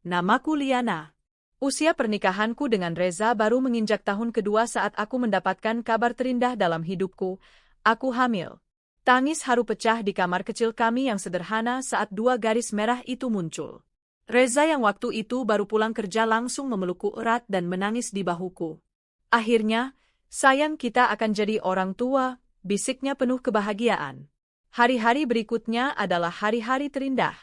Namaku Liana. Usia pernikahanku dengan Reza baru menginjak tahun kedua saat aku mendapatkan kabar terindah dalam hidupku. Aku hamil. Tangis haru pecah di kamar kecil kami yang sederhana saat dua garis merah itu muncul. Reza yang waktu itu baru pulang kerja langsung memelukku erat dan menangis di bahuku. Akhirnya, sayang kita akan jadi orang tua, bisiknya penuh kebahagiaan. Hari-hari berikutnya adalah hari-hari terindah.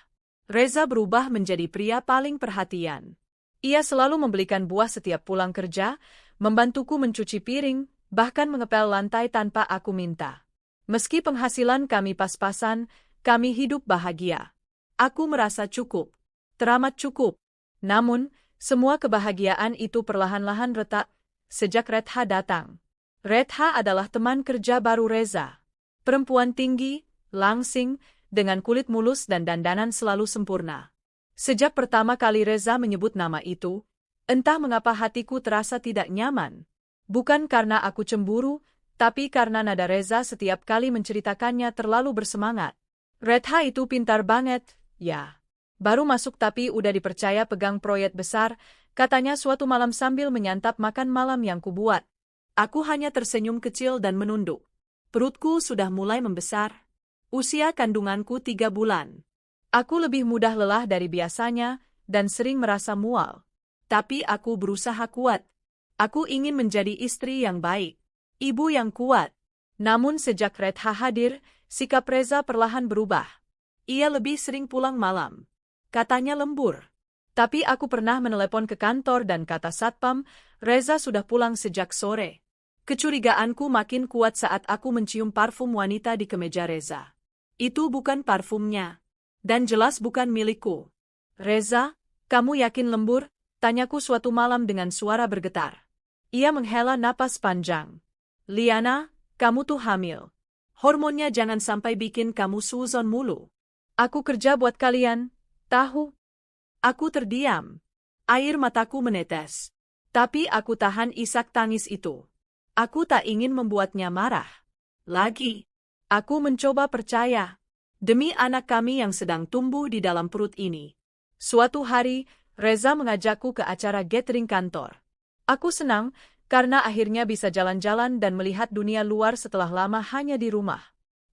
Reza berubah menjadi pria paling perhatian. Ia selalu membelikan buah setiap pulang kerja, membantuku mencuci piring, bahkan mengepel lantai tanpa aku minta. Meski penghasilan kami pas-pasan, kami hidup bahagia. Aku merasa cukup. Teramat cukup. Namun, semua kebahagiaan itu perlahan-lahan retak sejak Retha datang. Retha adalah teman kerja baru Reza. Perempuan tinggi, langsing, dengan kulit mulus dan dandanan selalu sempurna. Sejak pertama kali Reza menyebut nama itu, entah mengapa hatiku terasa tidak nyaman. Bukan karena aku cemburu, tapi karena nada Reza setiap kali menceritakannya terlalu bersemangat. Retha itu pintar banget, ya. Baru masuk tapi udah dipercaya pegang proyek besar, katanya suatu malam sambil menyantap makan malam yang kubuat. Aku hanya tersenyum kecil dan menunduk. Perutku sudah mulai membesar. Usia kandunganku 3 bulan. Aku lebih mudah lelah dari biasanya dan sering merasa mual. Tapi aku berusaha kuat. Aku ingin menjadi istri yang baik, ibu yang kuat. Namun sejak Retha hadir, sikap Reza perlahan berubah. Ia lebih sering pulang malam. Katanya lembur. Tapi aku pernah menelepon ke kantor dan kata satpam, Reza sudah pulang sejak sore. Kecurigaanku makin kuat saat aku mencium parfum wanita di kemeja Reza. Itu bukan parfumnya. Dan jelas bukan milikku. Reza, kamu yakin lembur? Tanyaku suatu malam dengan suara bergetar. Ia menghela napas panjang. Liana, kamu tuh hamil. Hormonnya jangan sampai bikin kamu suzon mulu. Aku kerja buat kalian, tahu? Aku terdiam. Air mataku menetes. Tapi aku tahan isak tangis itu. Aku tak ingin membuatnya marah. Lagi. Aku mencoba percaya. Demi anak kami yang sedang tumbuh di dalam perut ini. Suatu hari, Reza mengajakku ke acara gathering kantor. Aku senang, karena akhirnya bisa jalan-jalan dan melihat dunia luar setelah lama hanya di rumah.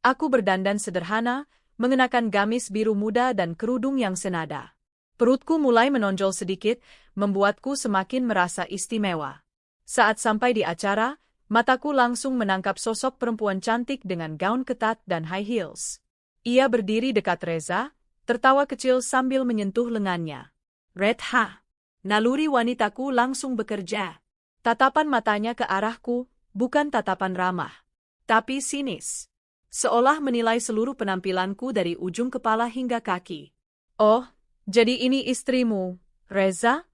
Aku berdandan sederhana, mengenakan gamis biru muda dan kerudung yang senada. Perutku mulai menonjol sedikit, membuatku semakin merasa istimewa. Saat sampai di acara, mataku langsung menangkap sosok perempuan cantik dengan gaun ketat dan high heels. Ia berdiri dekat Reza, tertawa kecil sambil menyentuh lengannya. Retha. Naluri wanitaku langsung bekerja. Tatapan matanya ke arahku, bukan tatapan ramah, tapi sinis. Seolah menilai seluruh penampilanku dari ujung kepala hingga kaki. Oh, jadi ini istrimu, Reza?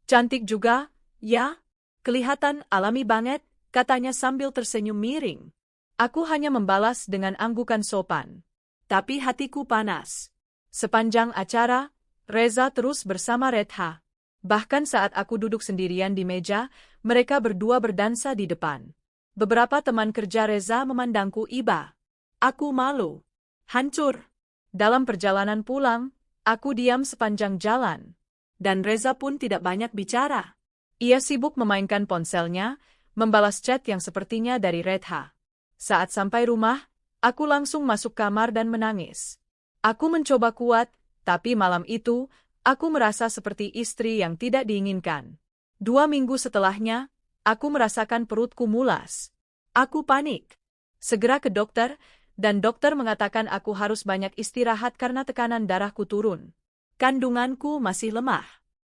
Cantik juga, ya? Kelihatan alami banget, katanya sambil tersenyum miring. Aku hanya membalas dengan anggukan sopan. Tapi hatiku panas. Sepanjang acara, Reza terus bersama Retha. Bahkan saat aku duduk sendirian di meja, mereka berdua berdansa di depan. Beberapa teman kerja Reza memandangku iba. Aku malu. Hancur. Dalam perjalanan pulang, aku diam sepanjang jalan. Dan Reza pun tidak banyak bicara. Ia sibuk memainkan ponselnya, membalas chat yang sepertinya dari Retha. Saat sampai rumah, aku langsung masuk kamar dan menangis. Aku mencoba kuat, tapi malam itu, aku merasa seperti istri yang tidak diinginkan. 2 minggu setelahnya, aku merasakan perutku mulas. Aku panik. Segera ke dokter, dan dokter mengatakan aku harus banyak istirahat karena tekanan darahku turun. Kandunganku masih lemah.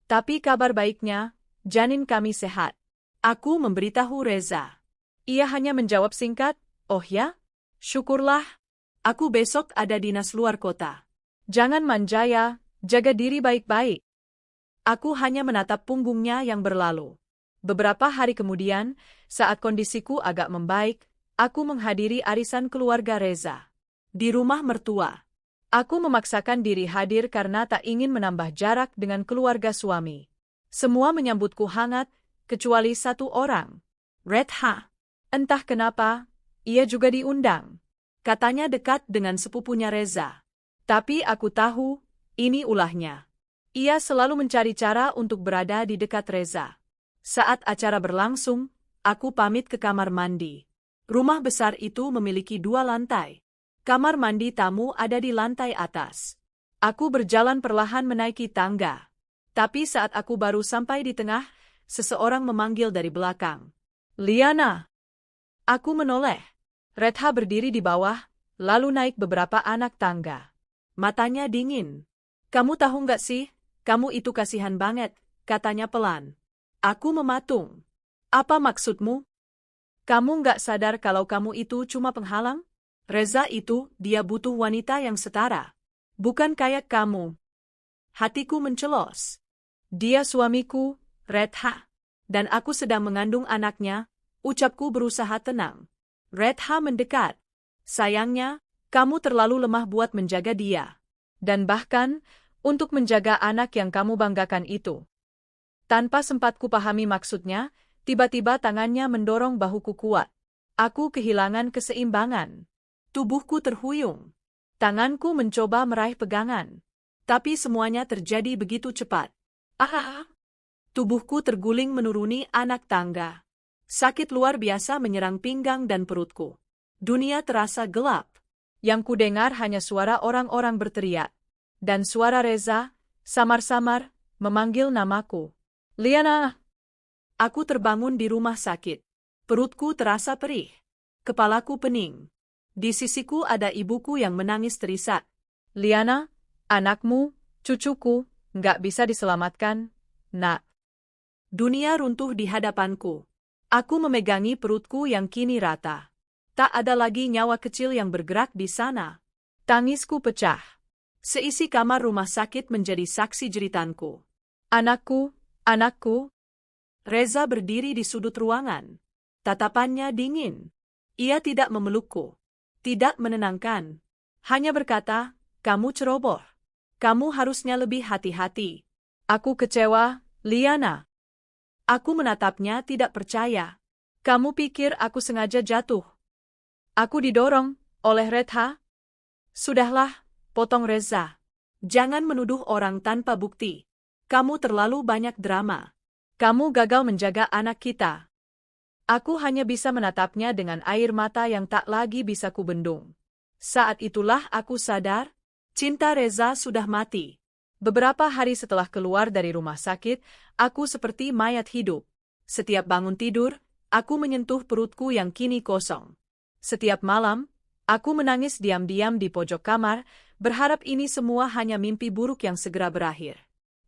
Tapi kabar baiknya, janin kami sehat. Aku memberitahu Reza. Ia hanya menjawab singkat, oh ya? Syukurlah. Aku besok ada dinas luar kota. Jangan manja ya, jaga diri baik-baik. Aku hanya menatap punggungnya yang berlalu. Beberapa hari kemudian, saat kondisiku agak membaik, aku menghadiri arisan keluarga Reza. Di rumah mertua. Aku memaksakan diri hadir karena tak ingin menambah jarak dengan keluarga suami. Semua menyambutku hangat, kecuali satu orang. Retha. Entah kenapa, ia juga diundang. Katanya dekat dengan sepupunya Reza. Tapi aku tahu, ini ulahnya. Ia selalu mencari cara untuk berada di dekat Reza. Saat acara berlangsung, aku pamit ke kamar mandi. Rumah besar itu memiliki 2 lantai. Kamar mandi tamu ada di lantai atas. Aku berjalan perlahan menaiki tangga. Tapi saat aku baru sampai di tengah, seseorang memanggil dari belakang. Liana! Aku menoleh. Redha berdiri di bawah, lalu naik beberapa anak tangga. Matanya dingin. Kamu tahu nggak sih, kamu itu kasihan banget, katanya pelan. Aku mematung. Apa maksudmu? Kamu nggak sadar kalau kamu itu cuma penghalang? Reza itu, dia butuh wanita yang setara. Bukan kayak kamu. Hatiku mencelos. Dia suamiku, Redha. Dan aku sedang mengandung anaknya, ucapku berusaha tenang. Redha mendekat. Sayangnya, kamu terlalu lemah buat menjaga dia. Dan bahkan, untuk menjaga anak yang kamu banggakan itu. Tanpa sempat kupahami maksudnya, tiba-tiba tangannya mendorong bahuku kuat. Aku kehilangan keseimbangan. Tubuhku terhuyung. Tanganku mencoba meraih pegangan. Tapi semuanya terjadi begitu cepat. Tubuhku terguling menuruni anak tangga. Sakit luar biasa menyerang pinggang dan perutku. Dunia terasa gelap. Yang kudengar hanya suara orang-orang berteriak. Dan suara Reza, samar-samar, memanggil namaku. Liana! Aku terbangun di rumah sakit. Perutku terasa perih. Kepalaku pening. Di sisiku ada ibuku yang menangis terisak. Liana, anakmu, cucuku, nggak bisa diselamatkan, nak. Dunia runtuh di hadapanku. Aku memegangi perutku yang kini rata. Tak ada lagi nyawa kecil yang bergerak di sana. Tangisku pecah. Seisi kamar rumah sakit menjadi saksi jeritanku. Anakku, anakku. Reza berdiri di sudut ruangan. Tatapannya dingin. Ia tidak memelukku. Tidak menenangkan. Hanya berkata, kamu ceroboh. Kamu harusnya lebih hati-hati. Aku kecewa, Liana. Aku menatapnya tidak percaya. Kamu pikir aku sengaja jatuh? Aku didorong oleh Redha? Sudahlah, potong Reza. Jangan menuduh orang tanpa bukti. Kamu terlalu banyak drama. Kamu gagal menjaga anak kita. Aku hanya bisa menatapnya dengan air mata yang tak lagi bisa kubendung. Saat itulah aku sadar, cinta Reza sudah mati. Beberapa hari setelah keluar dari rumah sakit, aku seperti mayat hidup. Setiap bangun tidur, aku menyentuh perutku yang kini kosong. Setiap malam, aku menangis diam-diam di pojok kamar, berharap ini semua hanya mimpi buruk yang segera berakhir.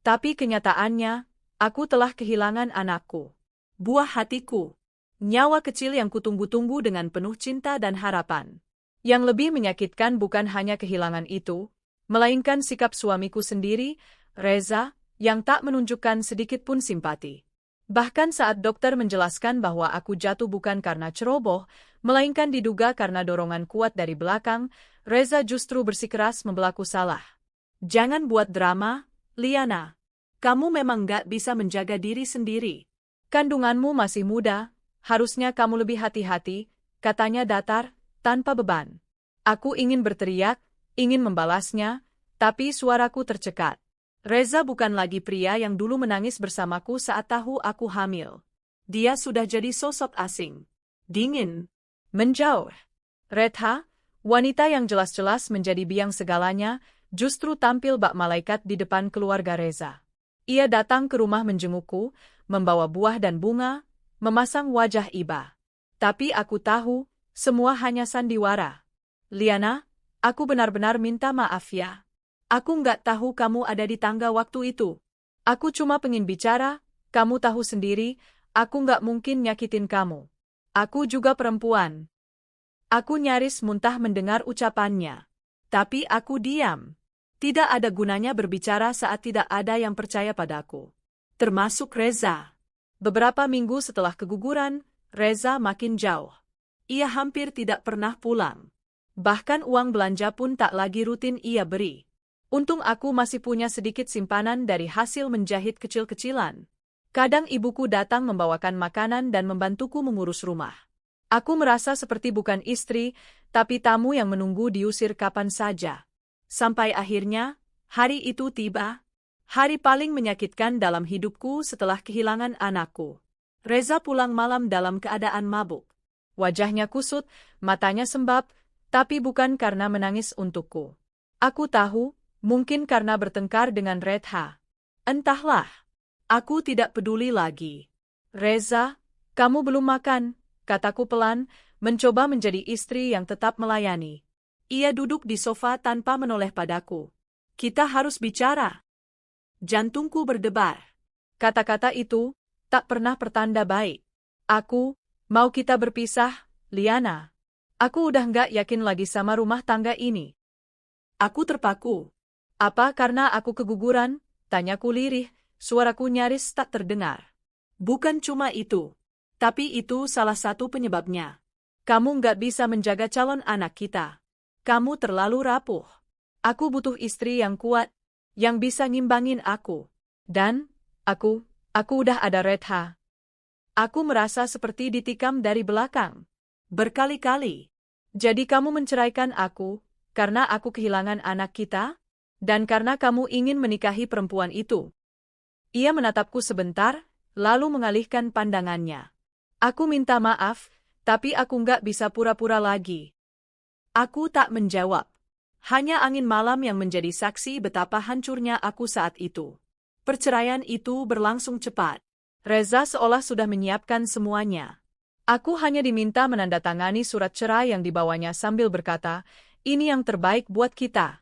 Tapi kenyataannya, aku telah kehilangan anakku. Buah hatiku. Nyawa kecil yang kutunggu-tunggu dengan penuh cinta dan harapan. Yang lebih menyakitkan bukan hanya kehilangan itu, melainkan sikap suamiku sendiri, Reza, yang tak menunjukkan sedikit pun simpati. Bahkan saat dokter menjelaskan bahwa aku jatuh bukan karena ceroboh, melainkan diduga karena dorongan kuat dari belakang, Reza justru bersikeras membelaku salah. Jangan buat drama, Liana. Kamu memang gak bisa menjaga diri sendiri. Kandunganmu masih muda, harusnya kamu lebih hati-hati, katanya datar, tanpa beban. Aku ingin berteriak, ingin membalasnya, tapi suaraku tercekat. Reza bukan lagi pria yang dulu menangis bersamaku saat tahu aku hamil. Dia sudah jadi sosok asing. Dingin. Menjauh. Redha, wanita yang jelas-jelas menjadi biang segalanya, justru tampil bak malaikat di depan keluarga Reza. Ia datang ke rumah menjengukku, membawa buah dan bunga, memasang wajah iba. Tapi aku tahu, semua hanya sandiwara. Liana, aku benar-benar minta maaf ya. Aku nggak tahu kamu ada di tangga waktu itu. Aku cuma pengen bicara, kamu tahu sendiri, aku nggak mungkin nyakitin kamu. Aku juga perempuan. Aku nyaris muntah mendengar ucapannya. Tapi aku diam. Tidak ada gunanya berbicara saat tidak ada yang percaya padaku. Termasuk Reza. Beberapa minggu setelah keguguran, Reza makin jauh. Ia hampir tidak pernah pulang. Bahkan uang belanja pun tak lagi rutin ia beri. Untung aku masih punya sedikit simpanan dari hasil menjahit kecil-kecilan. Kadang ibuku datang membawakan makanan dan membantuku mengurus rumah. Aku merasa seperti bukan istri, tapi tamu yang menunggu diusir kapan saja. Sampai akhirnya, hari itu tiba. Hari paling menyakitkan dalam hidupku setelah kehilangan anakku. Reza pulang malam dalam keadaan mabuk. Wajahnya kusut, matanya sembab, tapi bukan karena menangis untukku. Aku tahu, mungkin karena bertengkar dengan Redha. Entahlah. Aku tidak peduli lagi. Reza, kamu belum makan, kataku pelan, mencoba menjadi istri yang tetap melayani. Ia duduk di sofa tanpa menoleh padaku. Kita harus bicara. Jantungku berdebar. Kata-kata itu tak pernah pertanda baik. Mau kita berpisah, Liana. Aku udah nggak yakin lagi sama rumah tangga ini. Aku terpaku. Apa karena aku keguguran? Tanyaku lirih, suaraku nyaris tak terdengar. Bukan cuma itu. Tapi itu salah satu penyebabnya. Kamu nggak bisa menjaga calon anak kita. Kamu terlalu rapuh. Aku butuh istri yang kuat, yang bisa ngimbangin aku. Dan, aku udah ada Redha. Aku merasa seperti ditikam dari belakang. Berkali-kali. Jadi kamu menceraikan aku, karena aku kehilangan anak kita? Dan karena kamu ingin menikahi perempuan itu? Ia menatapku sebentar, lalu mengalihkan pandangannya. Aku minta maaf, tapi aku nggak bisa pura-pura lagi. Aku tak menjawab. Hanya angin malam yang menjadi saksi betapa hancurnya aku saat itu. Perceraian itu berlangsung cepat. Reza seolah sudah menyiapkan semuanya. Aku hanya diminta menandatangani surat cerai yang dibawanya sambil berkata, ini yang terbaik buat kita.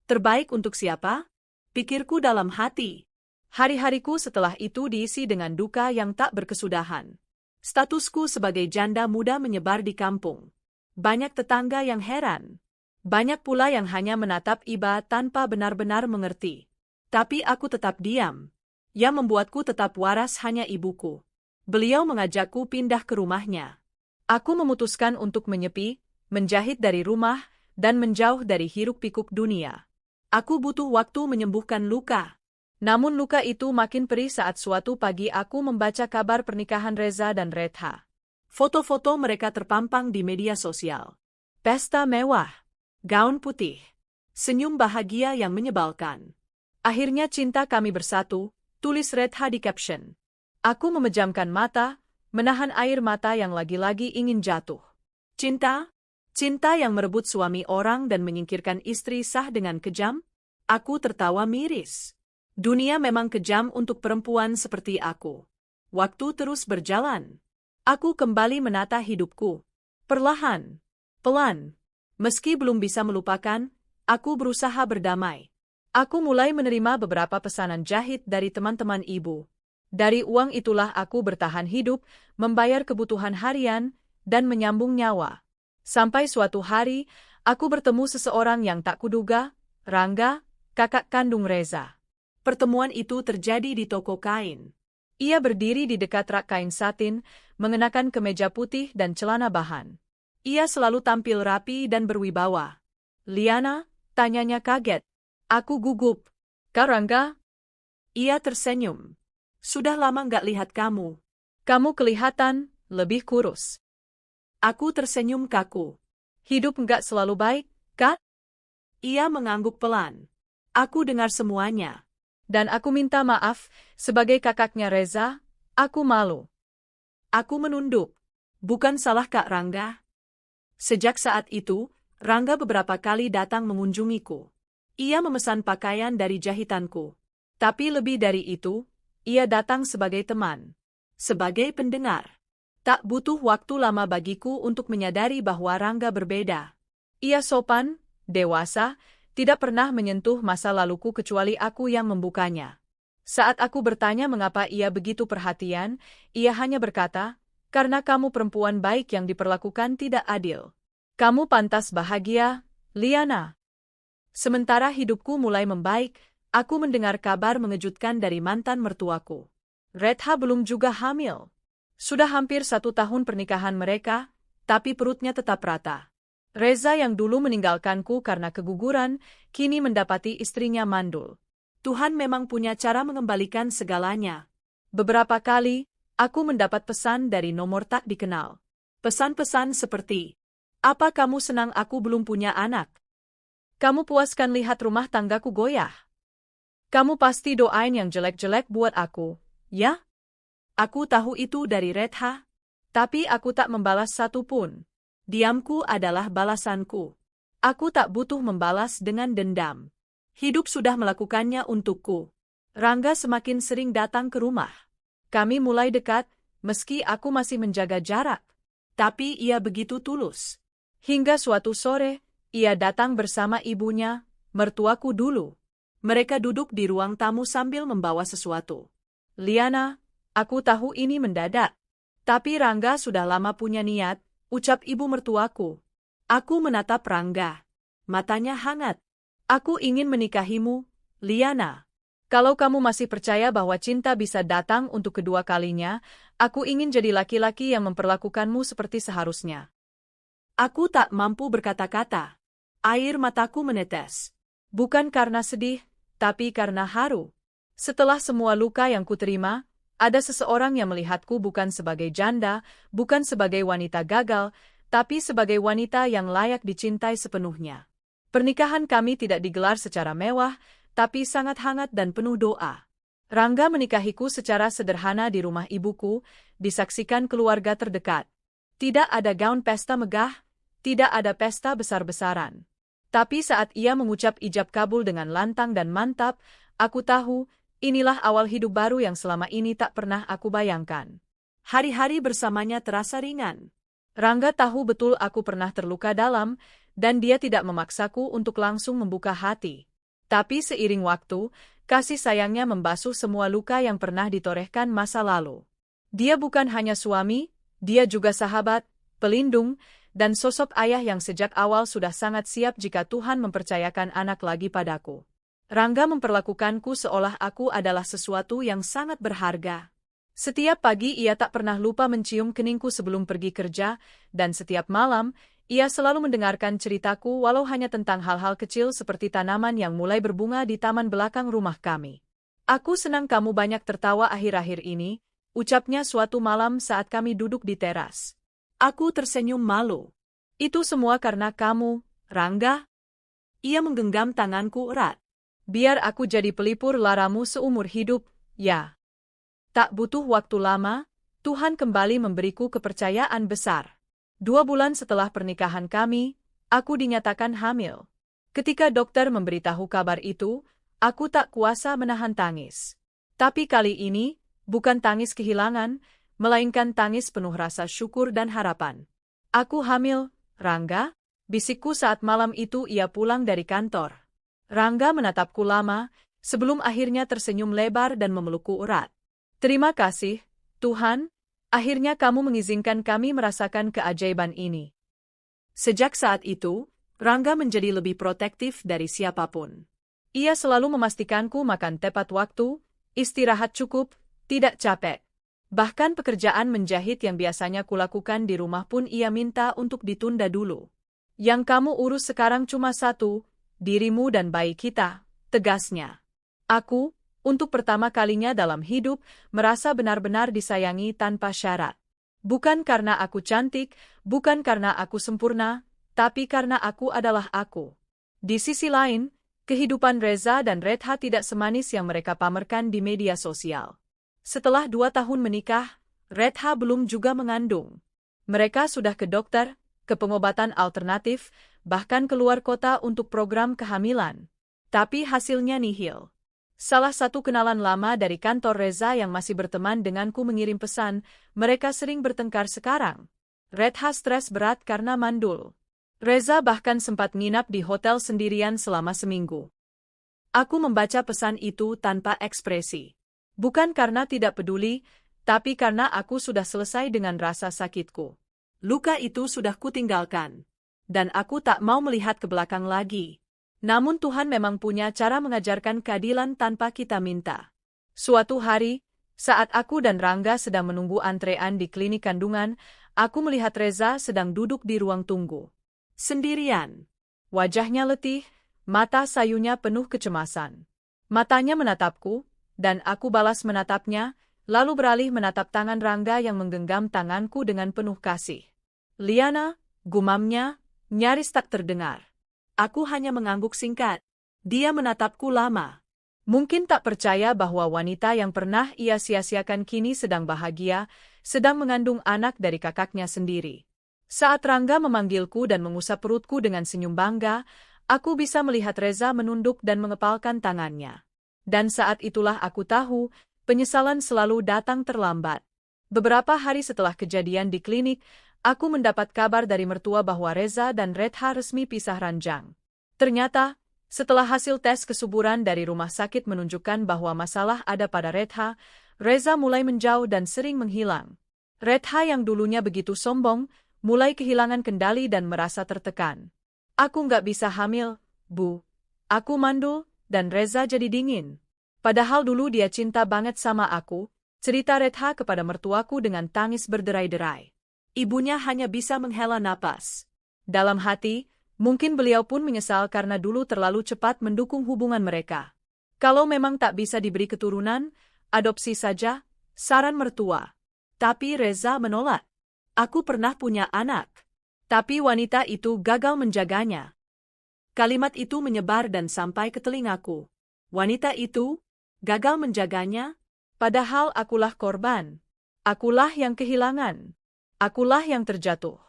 Terbaik untuk siapa? Pikirku dalam hati. Hari-hariku setelah itu diisi dengan duka yang tak berkesudahan. Statusku sebagai janda muda menyebar di kampung. Banyak tetangga yang heran. Banyak pula yang hanya menatap iba tanpa benar-benar mengerti. Tapi aku tetap diam. Yang membuatku tetap waras hanya ibuku. Beliau mengajakku pindah ke rumahnya. Aku memutuskan untuk menyepi, menjahit dari rumah, dan menjauh dari hiruk-pikuk dunia. Aku butuh waktu menyembuhkan luka. Namun luka itu makin perih saat suatu pagi aku membaca kabar pernikahan Reza dan Redha. Foto-foto mereka terpampang di media sosial. Pesta mewah. Gaun putih. Senyum bahagia yang menyebalkan. Akhirnya cinta kami bersatu, tulis Redha di caption. Aku memejamkan mata, menahan air mata yang lagi-lagi ingin jatuh. Cinta? Cinta yang merebut suami orang dan menyingkirkan istri sah dengan kejam? Aku tertawa miris. Dunia memang kejam untuk perempuan seperti aku. Waktu terus berjalan. Aku kembali menata hidupku. Perlahan. Pelan. Meski belum bisa melupakan, aku berusaha berdamai. Aku mulai menerima beberapa pesanan jahit dari teman-teman ibu. Dari uang itulah aku bertahan hidup, membayar kebutuhan harian, dan menyambung nyawa. Sampai suatu hari, aku bertemu seseorang yang tak kuduga, Rangga, kakak kandung Reza. Pertemuan itu terjadi di toko kain. Ia berdiri di dekat rak kain satin, mengenakan kemeja putih dan celana bahan. Ia selalu tampil rapi dan berwibawa. Liana, tanyanya kaget. Aku gugup. Kak Rangga? Ia tersenyum. Sudah lama nggak lihat kamu. Kamu kelihatan lebih kurus. Aku tersenyum kaku. Hidup nggak selalu baik, Kak? Ia mengangguk pelan. Aku dengar semuanya. Dan aku minta maaf, sebagai kakaknya Reza, aku malu. Aku menunduk. Bukan salah Kak Rangga. Sejak saat itu, Rangga beberapa kali datang mengunjungiku. Ia memesan pakaian dari jahitanku. Tapi lebih dari itu, ia datang sebagai teman. Sebagai pendengar. Tak butuh waktu lama bagiku untuk menyadari bahwa Rangga berbeda. Ia sopan, dewasa, tidak pernah menyentuh masa laluku kecuali aku yang membukanya. Saat aku bertanya mengapa ia begitu perhatian, ia hanya berkata, karena kamu perempuan baik yang diperlakukan tidak adil. Kamu pantas bahagia, Liana. Sementara hidupku mulai membaik, aku mendengar kabar mengejutkan dari mantan mertuaku. Redha belum juga hamil. Sudah hampir 1 tahun pernikahan mereka, tapi perutnya tetap rata. Reza yang dulu meninggalkanku karena keguguran, kini mendapati istrinya mandul. Tuhan memang punya cara mengembalikan segalanya. Beberapa kali, aku mendapat pesan dari nomor tak dikenal. Pesan-pesan seperti, apa kamu senang aku belum punya anak? Kamu puaskan lihat rumah tanggaku goyah? Kamu pasti doain yang jelek-jelek buat aku, ya? Aku tahu itu dari Retha, tapi aku tak membalas satu pun. Diamku adalah balasanku. Aku tak butuh membalas dengan dendam. Hidup sudah melakukannya untukku. Rangga semakin sering datang ke rumah. Kami mulai dekat, meski aku masih menjaga jarak. Tapi ia begitu tulus. Hingga suatu sore, ia datang bersama ibunya, mertuaku dulu. Mereka duduk di ruang tamu sambil membawa sesuatu. Liana, aku tahu ini mendadak. Tapi Rangga sudah lama punya niat, ucap ibu mertuaku. Aku menatap Rangga. Matanya hangat. Aku ingin menikahimu, Liana. Kalau kamu masih percaya bahwa cinta bisa datang untuk kedua kalinya, aku ingin jadi laki-laki yang memperlakukanmu seperti seharusnya. Aku tak mampu berkata-kata. Air mataku menetes. Bukan karena sedih, tapi karena haru. Setelah semua luka yang kuterima, ada seseorang yang melihatku bukan sebagai janda, bukan sebagai wanita gagal, tapi sebagai wanita yang layak dicintai sepenuhnya. Pernikahan kami tidak digelar secara mewah, tapi sangat hangat dan penuh doa. Rangga menikahiku secara sederhana di rumah ibuku, disaksikan keluarga terdekat. Tidak ada gaun pesta megah, tidak ada pesta besar-besaran. Tapi saat ia mengucap ijab kabul dengan lantang dan mantap, aku tahu, inilah awal hidup baru yang selama ini tak pernah aku bayangkan. Hari-hari bersamanya terasa ringan. Rangga tahu betul aku pernah terluka dalam, dan dia tidak memaksaku untuk langsung membuka hati. Tapi seiring waktu, kasih sayangnya membasuh semua luka yang pernah ditorehkan masa lalu. Dia bukan hanya suami, dia juga sahabat, pelindung, dan sosok ayah yang sejak awal sudah sangat siap jika Tuhan mempercayakan anak lagi padaku. Rangga memperlakukanku seolah aku adalah sesuatu yang sangat berharga. Setiap pagi ia tak pernah lupa mencium keningku sebelum pergi kerja, dan setiap malam, ia selalu mendengarkan ceritaku walau hanya tentang hal-hal kecil seperti tanaman yang mulai berbunga di taman belakang rumah kami. Aku senang kamu banyak tertawa akhir-akhir ini, ucapnya suatu malam saat kami duduk di teras. Aku tersenyum malu. Itu semua karena kamu, Rangga. Ia menggenggam tanganku erat. Biar aku jadi pelipur laramu seumur hidup, ya. Tak butuh waktu lama, Tuhan kembali memberiku kepercayaan besar. 2 bulan setelah pernikahan kami, aku dinyatakan hamil. Ketika dokter memberitahu kabar itu, aku tak kuasa menahan tangis. Tapi kali ini, bukan tangis kehilangan, melainkan tangis penuh rasa syukur dan harapan. Aku hamil, Rangga, bisikku saat malam itu ia pulang dari kantor. Rangga menatapku lama, sebelum akhirnya tersenyum lebar dan memelukku erat. Terima kasih, Tuhan. Akhirnya kamu mengizinkan kami merasakan keajaiban ini. Sejak saat itu, Rangga menjadi lebih protektif dari siapapun. Ia selalu memastikanku makan tepat waktu, istirahat cukup, tidak capek. Bahkan pekerjaan menjahit yang biasanya kulakukan di rumah pun ia minta untuk ditunda dulu. Yang kamu urus sekarang cuma satu, dirimu dan bayi kita, tegasnya. Aku, untuk pertama kalinya dalam hidup, merasa benar-benar disayangi tanpa syarat. Bukan karena aku cantik, bukan karena aku sempurna, tapi karena aku adalah aku. Di sisi lain, kehidupan Reza dan Retha tidak semanis yang mereka pamerkan di media sosial. Setelah 2 tahun menikah, Retha belum juga mengandung. Mereka sudah ke dokter, ke pengobatan alternatif, bahkan keluar kota untuk program kehamilan. Tapi hasilnya nihil. Salah satu kenalan lama dari kantor Reza yang masih berteman denganku mengirim pesan, mereka sering bertengkar sekarang. Retha stres berat karena mandul. Reza bahkan sempat nginap di hotel sendirian selama seminggu. Aku membaca pesan itu tanpa ekspresi. Bukan karena tidak peduli, tapi karena aku sudah selesai dengan rasa sakitku. Luka itu sudah kutinggalkan. Dan aku tak mau melihat ke belakang lagi. Namun Tuhan memang punya cara mengajarkan keadilan tanpa kita minta. Suatu hari, saat aku dan Rangga sedang menunggu antrean di klinik kandungan, aku melihat Reza sedang duduk di ruang tunggu. Sendirian. Wajahnya letih, mata sayunya penuh kecemasan. Matanya menatapku, dan aku balas menatapnya, lalu beralih menatap tangan Rangga yang menggenggam tanganku dengan penuh kasih. Liana, gumamnya, nyaris tak terdengar. Aku hanya mengangguk singkat. Dia menatapku lama. Mungkin tak percaya bahwa wanita yang pernah ia sia-siakan kini sedang bahagia, sedang mengandung anak dari kakaknya sendiri. Saat Rangga memanggilku dan mengusap perutku dengan senyum bangga, aku bisa melihat Reza menunduk dan mengepalkan tangannya. Dan saat itulah aku tahu, penyesalan selalu datang terlambat. Beberapa hari setelah kejadian di klinik, aku mendapat kabar dari mertua bahwa Reza dan Retha resmi pisah ranjang. Ternyata, setelah hasil tes kesuburan dari rumah sakit menunjukkan bahwa masalah ada pada Retha, Reza mulai menjauh dan sering menghilang. Retha yang dulunya begitu sombong, mulai kehilangan kendali dan merasa tertekan. Aku nggak bisa hamil, Bu. Aku mandul, dan Reza jadi dingin. Padahal dulu dia cinta banget sama aku, cerita Retha kepada mertuaku dengan tangis berderai-derai. Ibunya hanya bisa menghela napas. Dalam hati, mungkin beliau pun menyesal karena dulu terlalu cepat mendukung hubungan mereka. Kalau memang tak bisa diberi keturunan, adopsi saja, saran mertua. Tapi Reza menolak. Aku pernah punya anak. Tapi wanita itu gagal menjaganya. Kalimat itu menyebar dan sampai ke telingaku. Wanita itu gagal menjaganya, padahal akulah korban. Akulah yang kehilangan. Akulah yang terjatuh.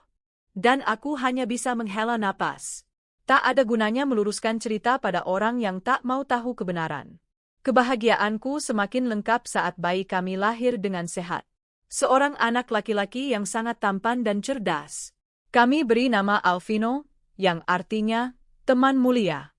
Dan aku hanya bisa menghela napas. Tak ada gunanya meluruskan cerita pada orang yang tak mau tahu kebenaran. Kebahagiaanku semakin lengkap saat bayi kami lahir dengan sehat. Seorang anak laki-laki yang sangat tampan dan cerdas. Kami beri nama Alvino, yang artinya teman mulia.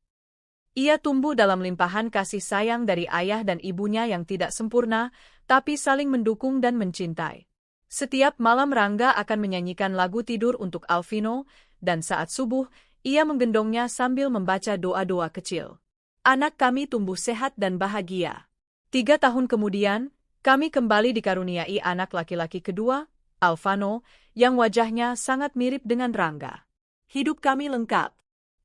Ia tumbuh dalam limpahan kasih sayang dari ayah dan ibunya yang tidak sempurna, tapi saling mendukung dan mencintai. Setiap malam Rangga akan menyanyikan lagu tidur untuk Alvino, dan saat subuh, ia menggendongnya sambil membaca doa-doa kecil. Anak kami tumbuh sehat dan bahagia. 3 tahun kemudian, kami kembali dikaruniai anak laki-laki kedua, Alvano, yang wajahnya sangat mirip dengan Rangga. Hidup kami lengkap.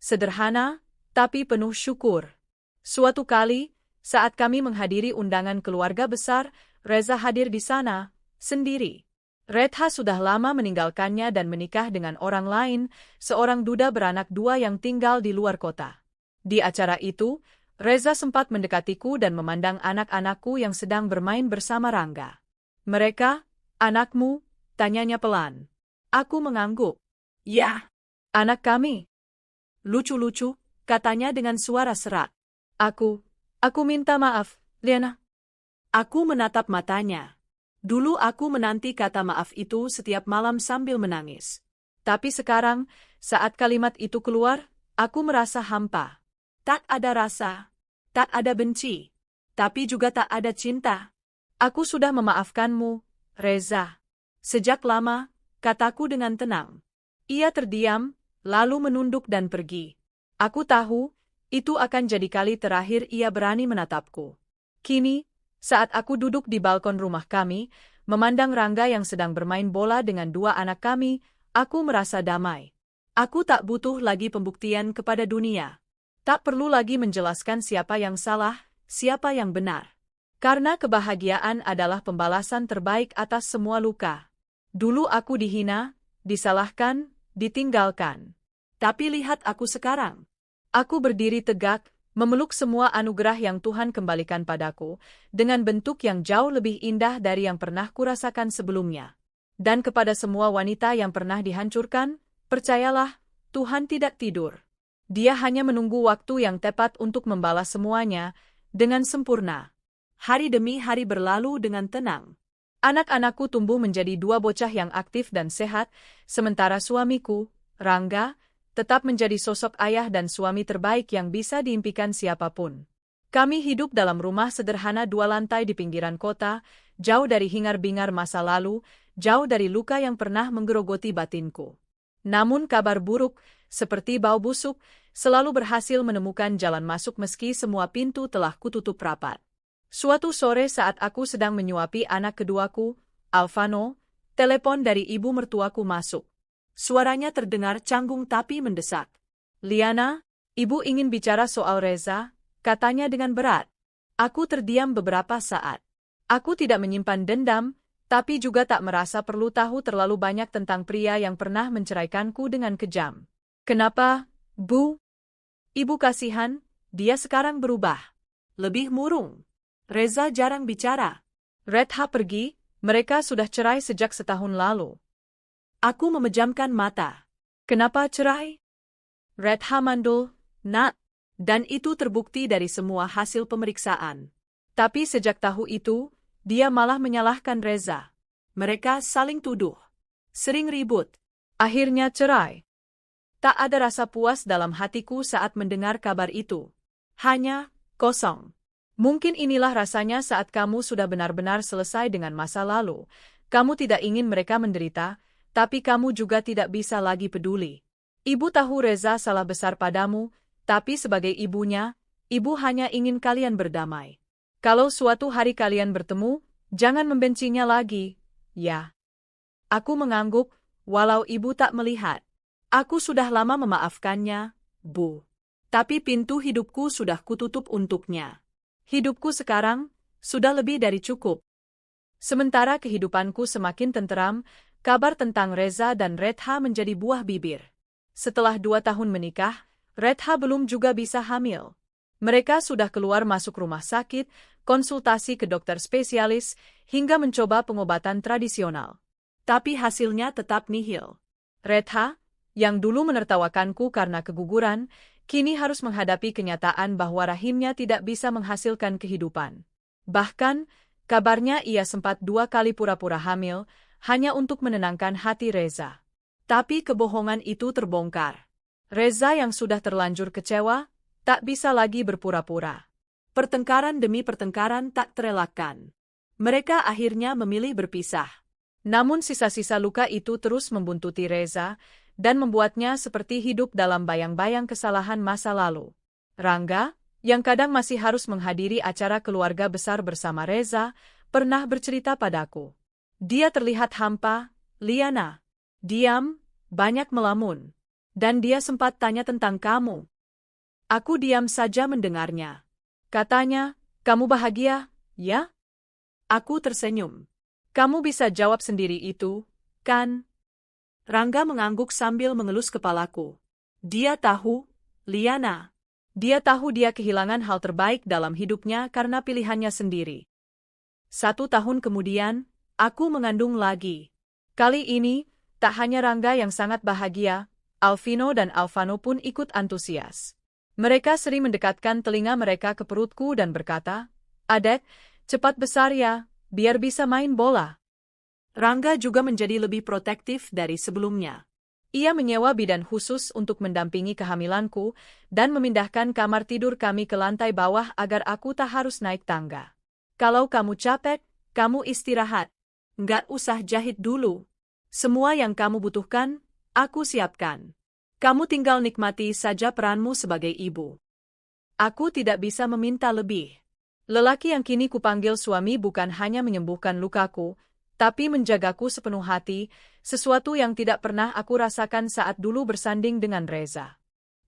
Sederhana, tapi penuh syukur. Suatu kali, saat kami menghadiri undangan keluarga besar, Reza hadir di sana, sendiri. Retha sudah lama meninggalkannya dan menikah dengan orang lain, seorang duda beranak 2 yang tinggal di luar kota. Di acara itu, Reza sempat mendekatiku dan memandang anak-anakku yang sedang bermain bersama Rangga. Mereka, anakmu? Tanyanya pelan. Aku mengangguk. Ya, anak kami. Lucu-lucu, katanya dengan suara serak. Aku minta maaf, Liana. Aku menatap matanya. Dulu aku menanti kata maaf itu setiap malam sambil menangis. Tapi sekarang, saat kalimat itu keluar, aku merasa hampa. Tak ada rasa, tak ada benci, tapi juga tak ada cinta. Aku sudah memaafkanmu, Reza. Sejak lama, kataku dengan tenang. Ia terdiam, lalu menunduk dan pergi. Aku tahu, itu akan jadi kali terakhir ia berani menatapku. Kini, saat aku duduk di balkon rumah kami, memandang Rangga yang sedang bermain bola dengan 2 anak kami, aku merasa damai. Aku tak butuh lagi pembuktian kepada dunia. Tak perlu lagi menjelaskan siapa yang salah, siapa yang benar. Karena kebahagiaan adalah pembalasan terbaik atas semua luka. Dulu aku dihina, disalahkan, ditinggalkan. Tapi lihat aku sekarang. Aku berdiri tegak, memeluk semua anugerah yang Tuhan kembalikan padaku, dengan bentuk yang jauh lebih indah dari yang pernah kurasakan sebelumnya. Dan kepada semua wanita yang pernah dihancurkan, percayalah, Tuhan tidak tidur. Dia hanya menunggu waktu yang tepat untuk membalas semuanya, dengan sempurna. Hari demi hari berlalu dengan tenang. Anak-anakku tumbuh menjadi 2 bocah yang aktif dan sehat, sementara suamiku, Rangga, tetap menjadi sosok ayah dan suami terbaik yang bisa diimpikan siapapun. Kami hidup dalam rumah sederhana 2 lantai di pinggiran kota, jauh dari hingar-bingar masa lalu, jauh dari luka yang pernah menggerogoti batinku. Namun kabar buruk, seperti bau busuk, selalu berhasil menemukan jalan masuk meski semua pintu telah kututup rapat. Suatu sore saat aku sedang menyuapi anak keduaku, Alvano, telepon dari ibu mertuaku masuk. Suaranya terdengar canggung tapi mendesak. Liana, ibu ingin bicara soal Reza, katanya dengan berat. Aku terdiam beberapa saat. Aku tidak menyimpan dendam, tapi juga tak merasa perlu tahu terlalu banyak tentang pria yang pernah menceraikanku dengan kejam. Kenapa, Bu? Ibu kasihan, dia sekarang berubah. lebih murung. Reza jarang bicara. Redha pergi, mereka sudah cerai sejak setahun lalu. Aku memejamkan mata. Kenapa cerai? Redha mandul, Nak. Dan itu terbukti dari semua hasil pemeriksaan. Tapi sejak tahu itu, dia malah menyalahkan Reza. Mereka saling tuduh. Sering ribut. Akhirnya cerai. Tak ada rasa puas dalam hatiku saat mendengar kabar itu. Hanya kosong. Mungkin inilah rasanya saat kamu sudah benar-benar selesai dengan masa lalu. Kamu tidak ingin mereka menderita, tapi kamu juga tidak bisa lagi peduli. Ibu tahu Reza salah besar padamu, tapi sebagai ibunya, ibu hanya ingin kalian berdamai. Kalau suatu hari kalian bertemu, jangan membencinya lagi, ya. Aku mengangguk, walau ibu tak melihat. Aku sudah lama memaafkannya, Bu. Tapi pintu hidupku sudah kututup untuknya. Hidupku sekarang sudah lebih dari cukup. Sementara kehidupanku semakin tenteram, kabar tentang Reza dan Redha menjadi buah bibir. Setelah 2 tahun menikah, Redha belum juga bisa hamil. Mereka sudah keluar masuk rumah sakit, konsultasi ke dokter spesialis, hingga mencoba pengobatan tradisional. Tapi hasilnya tetap nihil. Redha, yang dulu menertawakanku karena keguguran, kini harus menghadapi kenyataan bahwa rahimnya tidak bisa menghasilkan kehidupan. Bahkan, kabarnya ia sempat 2 kali pura-pura hamil, hanya untuk menenangkan hati Reza. Tapi kebohongan itu terbongkar. Reza yang sudah terlanjur kecewa, tak bisa lagi berpura-pura. Pertengkaran demi pertengkaran tak terelakkan. Mereka akhirnya memilih berpisah. Namun sisa-sisa luka itu terus membuntuti Reza, dan membuatnya seperti hidup dalam bayang-bayang kesalahan masa lalu. Rangga, yang kadang masih harus menghadiri acara keluarga besar bersama Reza, pernah bercerita padaku. Dia terlihat hampa, Liana. Diam, banyak melamun. Dan dia sempat tanya tentang kamu. Aku diam saja mendengarnya. Katanya, kamu bahagia, ya? Aku tersenyum. Kamu bisa jawab sendiri itu, kan? Rangga mengangguk sambil mengelus kepalaku. Dia tahu, Liana. Dia tahu dia kehilangan hal terbaik dalam hidupnya karena pilihannya sendiri. 1 tahun kemudian, aku mengandung lagi. Kali ini, tak hanya Rangga yang sangat bahagia, Alvino dan Alvano pun ikut antusias. Mereka sering mendekatkan telinga mereka ke perutku dan berkata, "Adek, cepat besar ya, biar bisa main bola." Rangga juga menjadi lebih protektif dari sebelumnya. Ia menyewa bidan khusus untuk mendampingi kehamilanku dan memindahkan kamar tidur kami ke lantai bawah agar aku tak harus naik tangga. Kalau kamu capek, kamu istirahat. Nggak usah jahit dulu. Semua yang kamu butuhkan, aku siapkan. Kamu tinggal nikmati saja peranmu sebagai ibu. Aku tidak bisa meminta lebih. Lelaki yang kini kupanggil suami bukan hanya menyembuhkan lukaku, tapi menjagaku sepenuh hati, sesuatu yang tidak pernah aku rasakan saat dulu bersanding dengan Reza.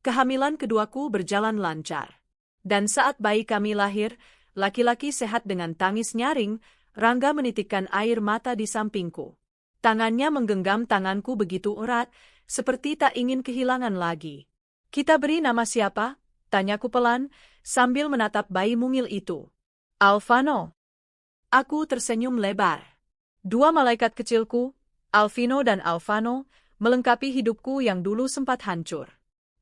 Kehamilan keduaku berjalan lancar. Dan saat bayi kami lahir, laki-laki sehat dengan tangis nyaring, Rangga menitikkan air mata di sampingku. Tangannya menggenggam tanganku begitu erat, seperti tak ingin kehilangan lagi. "Kita beri nama siapa?" tanyaku pelan, sambil menatap bayi mungil itu. "Alvano." Aku tersenyum lebar. 2 malaikat kecilku, Alvino dan Alvano, melengkapi hidupku yang dulu sempat hancur.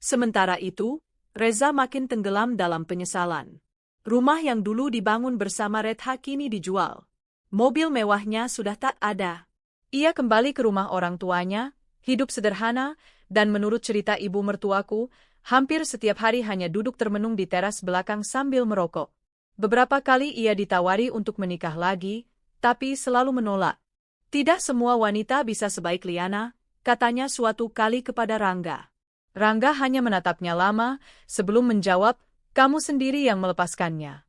Sementara itu, Reza makin tenggelam dalam penyesalan. Rumah yang dulu dibangun bersama Redha kini dijual. Mobil mewahnya sudah tak ada. Ia kembali ke rumah orang tuanya, hidup sederhana, dan menurut cerita ibu mertuaku, hampir setiap hari hanya duduk termenung di teras belakang sambil merokok. Beberapa kali ia ditawari untuk menikah lagi, tapi selalu menolak. "Tidak semua wanita bisa sebaik Liana," katanya suatu kali kepada Rangga. Rangga hanya menatapnya lama, sebelum menjawab, "Kamu sendiri yang melepaskannya."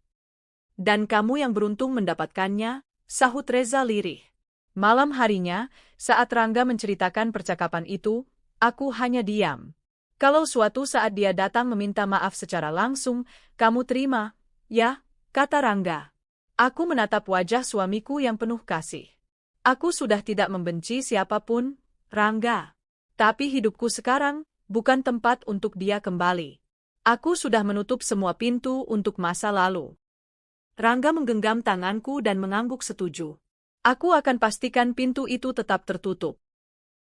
"Dan kamu yang beruntung mendapatkannya," sahut Reza lirih. Malam harinya, saat Rangga menceritakan percakapan itu, aku hanya diam. "Kalau suatu saat dia datang meminta maaf secara langsung, kamu terima, ya?" kata Rangga. Aku menatap wajah suamiku yang penuh kasih. "Aku sudah tidak membenci siapapun, Rangga. Tapi hidupku sekarang bukan tempat untuk dia kembali. Aku sudah menutup semua pintu untuk masa lalu." Rangga menggenggam tanganku dan mengangguk setuju. Aku akan pastikan pintu itu tetap tertutup.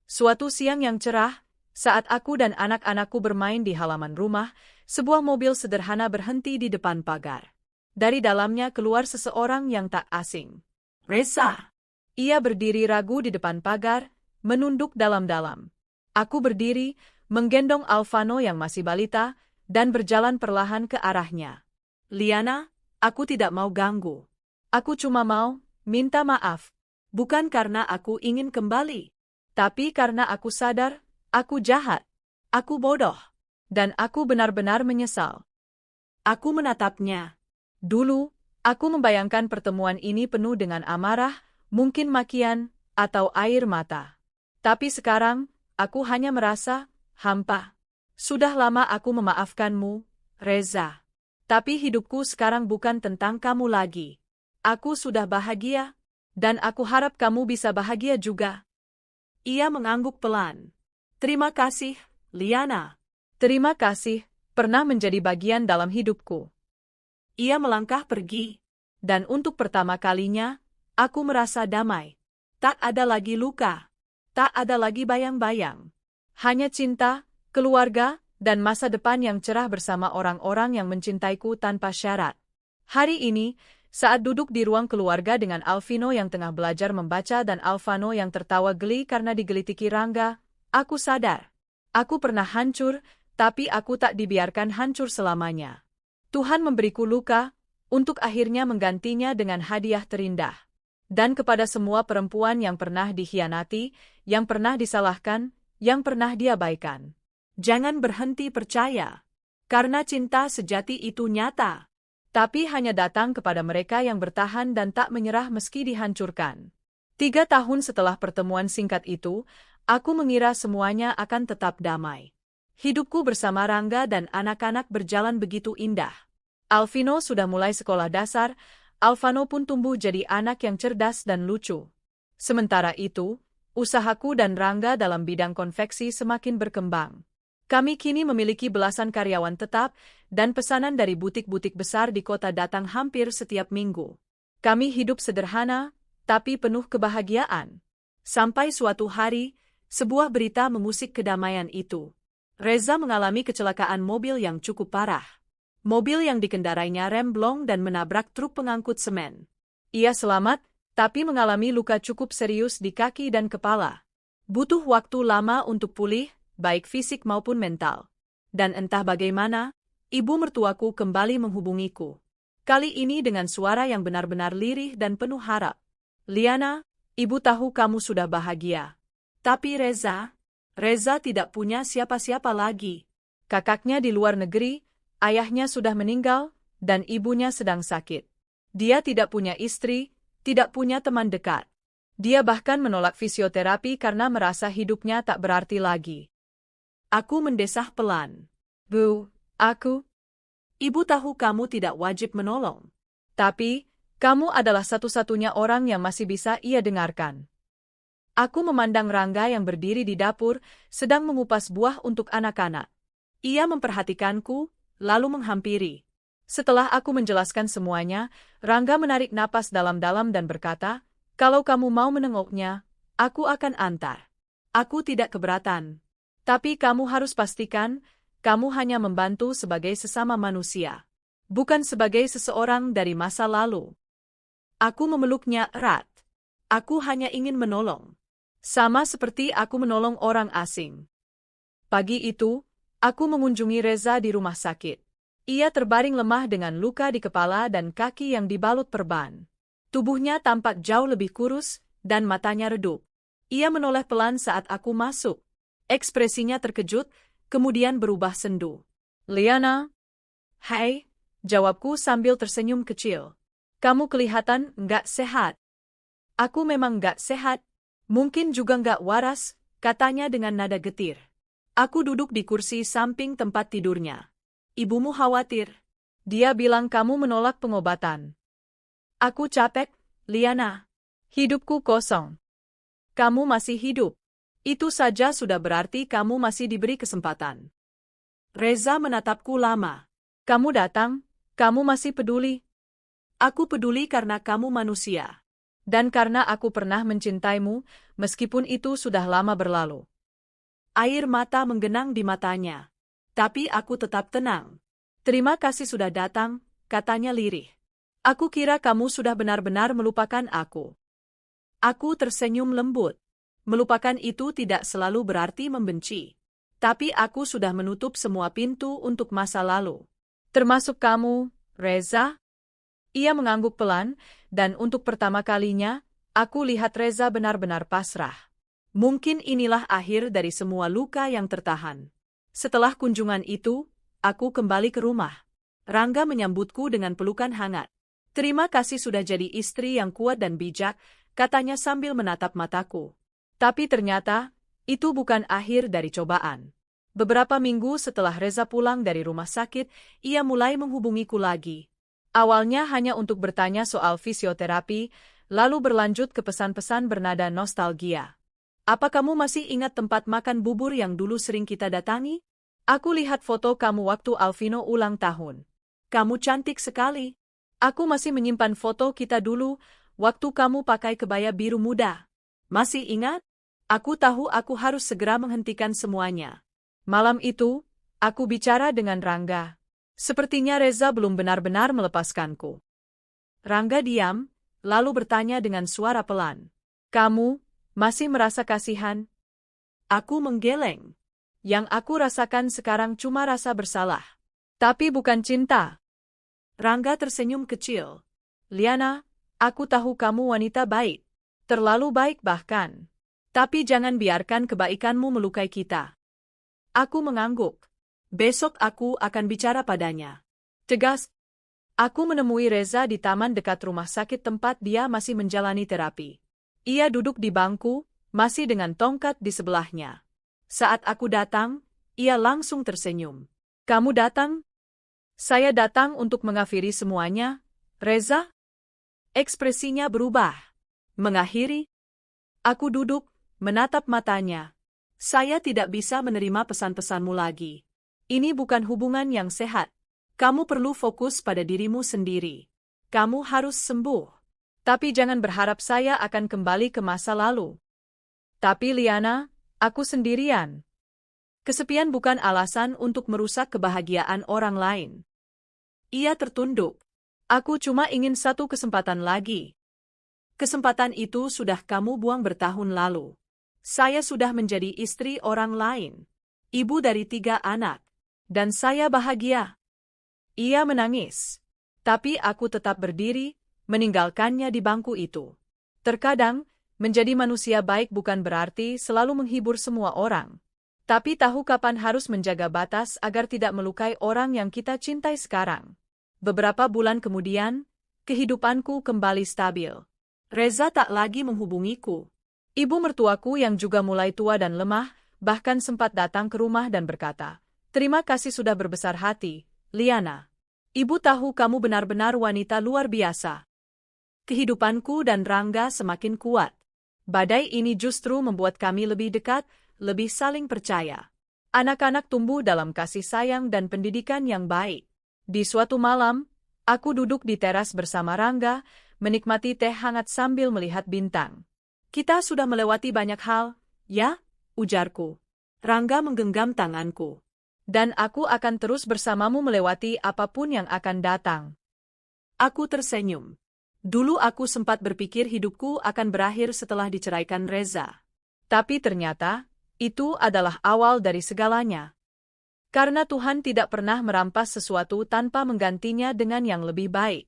Suatu siang yang cerah, saat aku dan anak-anakku bermain di halaman rumah, sebuah mobil sederhana berhenti di depan pagar. Dari dalamnya keluar seseorang yang tak asing. Reza. Ia berdiri ragu di depan pagar, menunduk dalam-dalam. Aku berdiri, menggendong Alvano yang masih balita, dan berjalan perlahan ke arahnya. Liana, aku tidak mau ganggu. Aku cuma mau minta maaf. Bukan karena aku ingin kembali. Tapi karena aku sadar, aku jahat. Aku bodoh. Dan aku benar-benar menyesal. Aku menatapnya. Dulu, aku membayangkan pertemuan ini penuh dengan amarah, mungkin makian, atau air mata. Tapi sekarang, aku hanya merasa hampa. Sudah lama aku memaafkanmu, Reza. Tapi hidupku sekarang bukan tentang kamu lagi. Aku sudah bahagia, dan aku harap kamu bisa bahagia juga. Ia mengangguk pelan. Terima kasih, Liana. Terima kasih, pernah menjadi bagian dalam hidupku. Ia melangkah pergi. Dan untuk pertama kalinya, aku merasa damai. Tak ada lagi luka. Tak ada lagi bayang-bayang. Hanya cinta, keluarga, dan masa depan yang cerah bersama orang-orang yang mencintaiku tanpa syarat. Hari ini, saat duduk di ruang keluarga dengan Alvino yang tengah belajar membaca dan Alvano yang tertawa geli karena digelitiki Rangga, aku sadar. Aku pernah hancur, tapi aku tak dibiarkan hancur selamanya. Tuhan memberiku luka, untuk akhirnya menggantinya dengan hadiah terindah. Dan kepada semua perempuan yang pernah dikhianati, yang pernah disalahkan, yang pernah diabaikan. Jangan berhenti percaya. Karena cinta sejati itu nyata. Tapi hanya datang kepada mereka yang bertahan dan tak menyerah meski dihancurkan. 3 tahun setelah pertemuan singkat itu, aku mengira semuanya akan tetap damai. Hidupku bersama Rangga dan anak-anak berjalan begitu indah. Alvino sudah mulai sekolah dasar, Alvano pun tumbuh jadi anak yang cerdas dan lucu. Sementara itu, usahaku dan Rangga dalam bidang konveksi semakin berkembang. Kami kini memiliki belasan karyawan tetap, dan pesanan dari butik-butik besar di kota datang hampir setiap minggu. Kami hidup sederhana, tapi penuh kebahagiaan. Sampai suatu hari, sebuah berita mengusik kedamaian itu. Reza mengalami kecelakaan mobil yang cukup parah. Mobil yang dikendarainya remblong dan menabrak truk pengangkut semen. Ia selamat, tapi mengalami luka cukup serius di kaki dan kepala. Butuh waktu lama untuk pulih, baik fisik maupun mental. Dan entah bagaimana, ibu mertuaku kembali menghubungiku. Kali ini dengan suara yang benar-benar lirih dan penuh harap. Liana, ibu tahu kamu sudah bahagia. Tapi Reza tidak punya siapa-siapa lagi. Kakaknya di luar negeri, ayahnya sudah meninggal, dan ibunya sedang sakit. Dia tidak punya istri, tidak punya teman dekat. Dia bahkan menolak fisioterapi karena merasa hidupnya tak berarti lagi. Aku mendesah pelan. Bu, aku. Ibu tahu kamu tidak wajib menolong. Tapi, kamu adalah satu-satunya orang yang masih bisa ia dengarkan. Aku memandang Rangga yang berdiri di dapur, sedang mengupas buah untuk anak-anak. Ia memperhatikanku, lalu menghampiri. Setelah aku menjelaskan semuanya, Rangga menarik napas dalam-dalam dan berkata, "Kalau kamu mau menengoknya, aku akan antar." Aku tidak keberatan. Tapi kamu harus pastikan, kamu hanya membantu sebagai sesama manusia. Bukan sebagai seseorang dari masa lalu. Aku memeluknya erat. Aku hanya ingin menolong. Sama seperti aku menolong orang asing. Pagi itu, aku mengunjungi Reza di rumah sakit. Ia terbaring lemah dengan luka di kepala dan kaki yang dibalut perban. Tubuhnya tampak jauh lebih kurus, dan matanya redup. Ia menoleh pelan saat aku masuk. Ekspresinya terkejut, kemudian berubah sendu. "Liana." "Hai," jawabku sambil tersenyum kecil. "Kamu kelihatan nggak sehat." "Aku memang nggak sehat, mungkin juga nggak waras," katanya dengan nada getir. Aku duduk di kursi samping tempat tidurnya. "Ibumu khawatir. Dia bilang kamu menolak pengobatan." "Aku capek, Liana. Hidupku kosong." "Kamu masih hidup. Itu saja sudah berarti kamu masih diberi kesempatan." Reza menatapku lama. "Kamu datang, kamu masih peduli." Aku peduli karena kamu manusia. Dan karena aku pernah mencintaimu, meskipun itu sudah lama berlalu. Air mata menggenang di matanya. Tapi aku tetap tenang. Terima kasih sudah datang, katanya lirih. Aku kira kamu sudah benar-benar melupakan aku. Aku tersenyum lembut. Melupakan itu tidak selalu berarti membenci. Tapi aku sudah menutup semua pintu untuk masa lalu. Termasuk kamu, Reza? Ia mengangguk pelan, dan untuk pertama kalinya, aku lihat Reza benar-benar pasrah. Mungkin inilah akhir dari semua luka yang tertahan. Setelah kunjungan itu, aku kembali ke rumah. Rangga menyambutku dengan pelukan hangat. Terima kasih sudah jadi istri yang kuat dan bijak, katanya sambil menatap mataku. Tapi ternyata, itu bukan akhir dari cobaan. Beberapa minggu setelah Reza pulang dari rumah sakit, ia mulai menghubungiku lagi. Awalnya hanya untuk bertanya soal fisioterapi, lalu berlanjut ke pesan-pesan bernada nostalgia. Apa kamu masih ingat tempat makan bubur yang dulu sering kita datangi? Aku lihat foto kamu waktu Alvino ulang tahun. Kamu cantik sekali. Aku masih menyimpan foto kita dulu, waktu kamu pakai kebaya biru muda. Masih ingat? Aku tahu aku harus segera menghentikan semuanya. Malam itu, aku bicara dengan Rangga. Sepertinya Reza belum benar-benar melepaskanku. Rangga diam, lalu bertanya dengan suara pelan. Kamu masih merasa kasihan? Aku menggeleng. Yang aku rasakan sekarang cuma rasa bersalah. Tapi bukan cinta. Rangga tersenyum kecil. Liana, aku tahu kamu wanita baik. Terlalu baik bahkan. Tapi jangan biarkan kebaikanmu melukai kita. Aku mengangguk. Besok aku akan bicara padanya. Tegas. Aku menemui Reza di taman dekat rumah sakit tempat dia masih menjalani terapi. Ia duduk di bangku, masih dengan tongkat di sebelahnya. Saat aku datang, ia langsung tersenyum. Kamu datang? Saya datang untuk mengakhiri semuanya, Reza? Ekspresinya berubah. Mengakhiri? Aku duduk, menatap matanya. Saya tidak bisa menerima pesan-pesanmu lagi. Ini bukan hubungan yang sehat. Kamu perlu fokus pada dirimu sendiri. Kamu harus sembuh. Tapi jangan berharap saya akan kembali ke masa lalu. Tapi Liana, aku sendirian. Kesepian bukan alasan untuk merusak kebahagiaan orang lain. Ia tertunduk. Aku cuma ingin satu kesempatan lagi. Kesempatan itu sudah kamu buang bertahun lalu. Saya sudah menjadi istri orang lain. Ibu dari 3 anak. Dan saya bahagia. Ia menangis. Tapi aku tetap berdiri, meninggalkannya di bangku itu. Terkadang, menjadi manusia baik bukan berarti selalu menghibur semua orang. Tapi tahu kapan harus menjaga batas agar tidak melukai orang yang kita cintai sekarang. Beberapa bulan kemudian, kehidupanku kembali stabil. Reza tak lagi menghubungiku. Ibu mertuaku yang juga mulai tua dan lemah, bahkan sempat datang ke rumah dan berkata, "Terima kasih sudah berbesar hati, Liana. Ibu tahu kamu benar-benar wanita luar biasa." Kehidupanku dan Rangga semakin kuat. Badai ini justru membuat kami lebih dekat, lebih saling percaya. Anak-anak tumbuh dalam kasih sayang dan pendidikan yang baik. Di suatu malam, aku duduk di teras bersama Rangga, menikmati teh hangat sambil melihat bintang. Kita sudah melewati banyak hal, ya? Ujarku. Rangga menggenggam tanganku. Dan aku akan terus bersamamu melewati apapun yang akan datang. Aku tersenyum. Dulu aku sempat berpikir hidupku akan berakhir setelah diceraikan Reza. Tapi ternyata, itu adalah awal dari segalanya. Karena Tuhan tidak pernah merampas sesuatu tanpa menggantinya dengan yang lebih baik.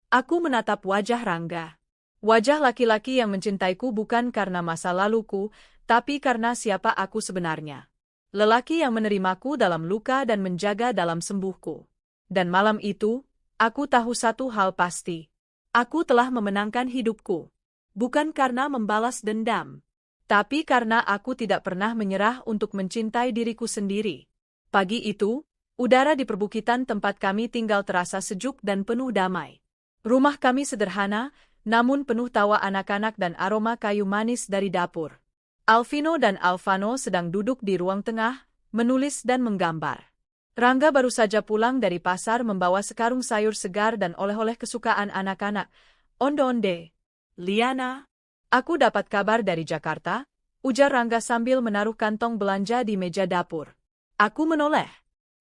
Aku menatap wajah Rangga. Wajah laki-laki yang mencintaiku bukan karena masa laluku, tapi karena siapa aku sebenarnya. Lelaki yang menerimaku dalam luka dan menjaga dalam sembuhku. Dan malam itu, aku tahu satu hal pasti. Aku telah memenangkan hidupku. Bukan karena membalas dendam. Tapi karena aku tidak pernah menyerah untuk mencintai diriku sendiri. Pagi itu, udara di perbukitan tempat kami tinggal terasa sejuk dan penuh damai. Rumah kami sederhana, namun penuh tawa anak-anak dan aroma kayu manis dari dapur. Alvino dan Alvano sedang duduk di ruang tengah, menulis dan menggambar. Rangga baru saja pulang dari pasar membawa sekarung sayur segar dan oleh-oleh kesukaan anak-anak. Onde-onde. Liana, Aku dapat kabar dari Jakarta, ujar Rangga sambil menaruh kantong belanja di meja dapur. Aku menoleh.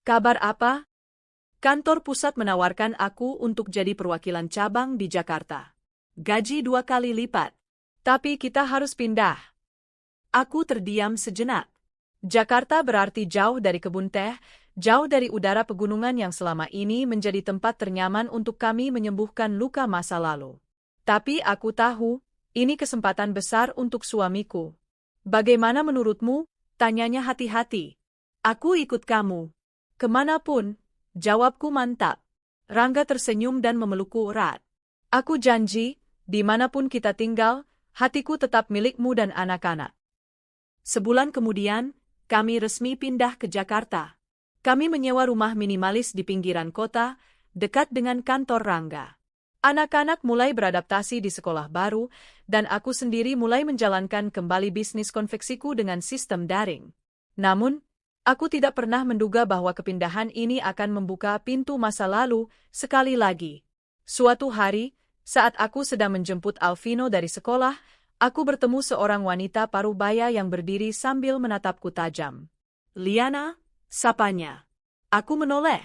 Kabar apa? Kantor pusat menawarkan aku untuk jadi perwakilan cabang di Jakarta. Gaji 2 kali lipat. Tapi kita harus pindah. aku terdiam sejenak. Jakarta berarti jauh dari kebun teh, jauh dari udara pegunungan yang selama ini menjadi tempat ternyaman untuk kami menyembuhkan luka masa lalu. Tapi aku tahu, ini kesempatan besar untuk suamiku. Bagaimana menurutmu? Tanyanya hati-hati. Aku ikut kamu. Kemanapun, jawabku mantap. Rangga tersenyum dan memelukku erat. Aku janji, dimanapun kita tinggal, hatiku tetap milikmu dan anak-anak. Sebulan kemudian, kami resmi pindah ke Jakarta. Kami menyewa rumah minimalis di pinggiran kota, dekat dengan kantor Rangga. Anak-anak mulai beradaptasi di sekolah baru, dan aku sendiri mulai menjalankan kembali bisnis konveksiku dengan sistem daring. Namun, aku tidak pernah menduga bahwa kepindahan ini akan membuka pintu masa lalu sekali lagi. Suatu hari, saat aku sedang menjemput Alvino dari sekolah, aku bertemu seorang wanita parubaya yang berdiri sambil menatapku tajam. Liana, sapanya. Aku menoleh.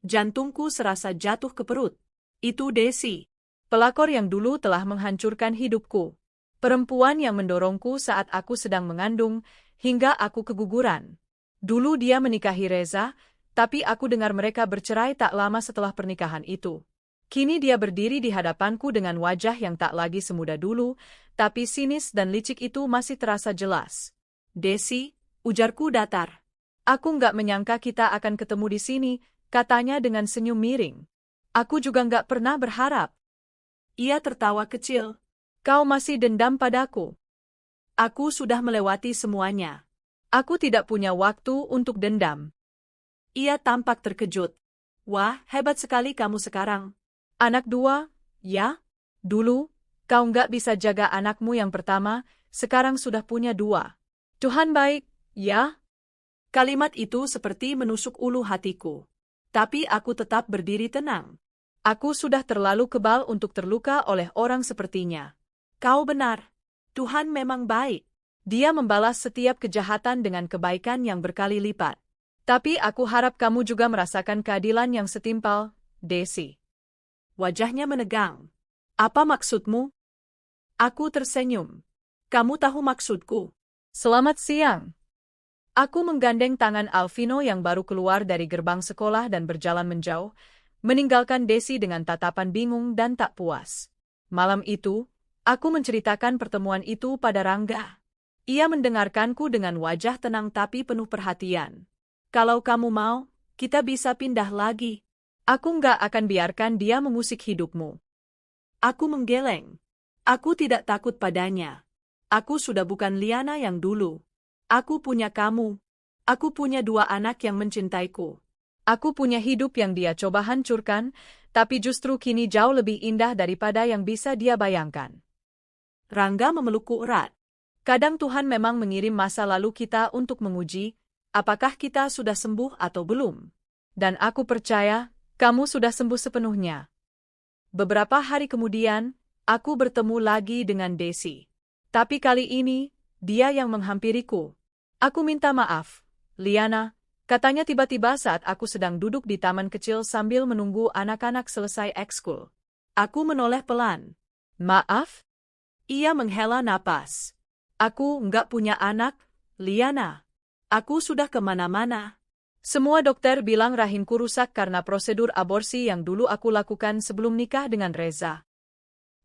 Jantungku serasa jatuh ke perut. Itu Desi. Pelakor yang dulu telah menghancurkan hidupku. Perempuan yang mendorongku saat aku sedang mengandung, hingga aku keguguran. Dulu dia menikahi Reza, tapi aku dengar mereka bercerai tak lama setelah pernikahan itu. Kini dia berdiri di hadapanku dengan wajah yang tak lagi semuda dulu, tapi sinis dan licik itu masih terasa jelas. Desi, ujarku datar. Aku nggak menyangka kita akan ketemu di sini, katanya dengan senyum miring. Aku juga nggak pernah berharap. Ia tertawa kecil. Kau masih dendam padaku. Aku sudah melewati semuanya. Aku tidak punya waktu untuk dendam. Ia tampak terkejut. Wah, hebat sekali kamu sekarang. Anak 2, ya? Dulu, kau nggak bisa jaga anakmu yang pertama, sekarang sudah punya 2. Tuhan baik, ya? Kalimat itu seperti menusuk ulu hatiku. Tapi aku tetap berdiri tenang. Aku sudah terlalu kebal untuk terluka oleh orang sepertinya. Kau benar. Tuhan memang baik. Dia membalas setiap kejahatan dengan kebaikan yang berkali lipat. Tapi aku harap kamu juga merasakan keadilan yang setimpal, Desi. Wajahnya menegang. Apa maksudmu? Aku tersenyum. Kamu tahu maksudku. Selamat siang. Aku menggandeng tangan Alvino yang baru keluar dari gerbang sekolah dan berjalan menjauh, meninggalkan Desi dengan tatapan bingung dan tak puas. Malam itu, aku menceritakan pertemuan itu pada Rangga. Ia mendengarkanku dengan wajah tenang tapi penuh perhatian. Kalau kamu mau, kita bisa pindah lagi. Aku nggak akan biarkan dia mengusik hidupmu. Aku menggeleng. Aku tidak takut padanya. Aku sudah bukan Liana yang dulu. Aku punya kamu. Aku punya 2 anak yang mencintaiku. Aku punya hidup yang dia coba hancurkan, tapi justru kini jauh lebih indah daripada yang bisa dia bayangkan. Rangga memelukku erat. Kadang Tuhan memang mengirim masa lalu kita untuk menguji, apakah kita sudah sembuh atau belum. Dan aku percaya, kamu sudah sembuh sepenuhnya. Beberapa hari kemudian, aku bertemu lagi dengan Desi. Tapi kali ini, dia yang menghampiriku. Aku minta maaf, Liana, katanya tiba-tiba saat aku sedang duduk di taman kecil sambil menunggu anak-anak selesai ekskul. Aku menoleh pelan. Maaf? Ia menghela napas. Aku nggak punya anak, Liana. Aku sudah kemana-mana. Semua dokter bilang rahimku rusak karena prosedur aborsi yang dulu aku lakukan sebelum nikah dengan Reza.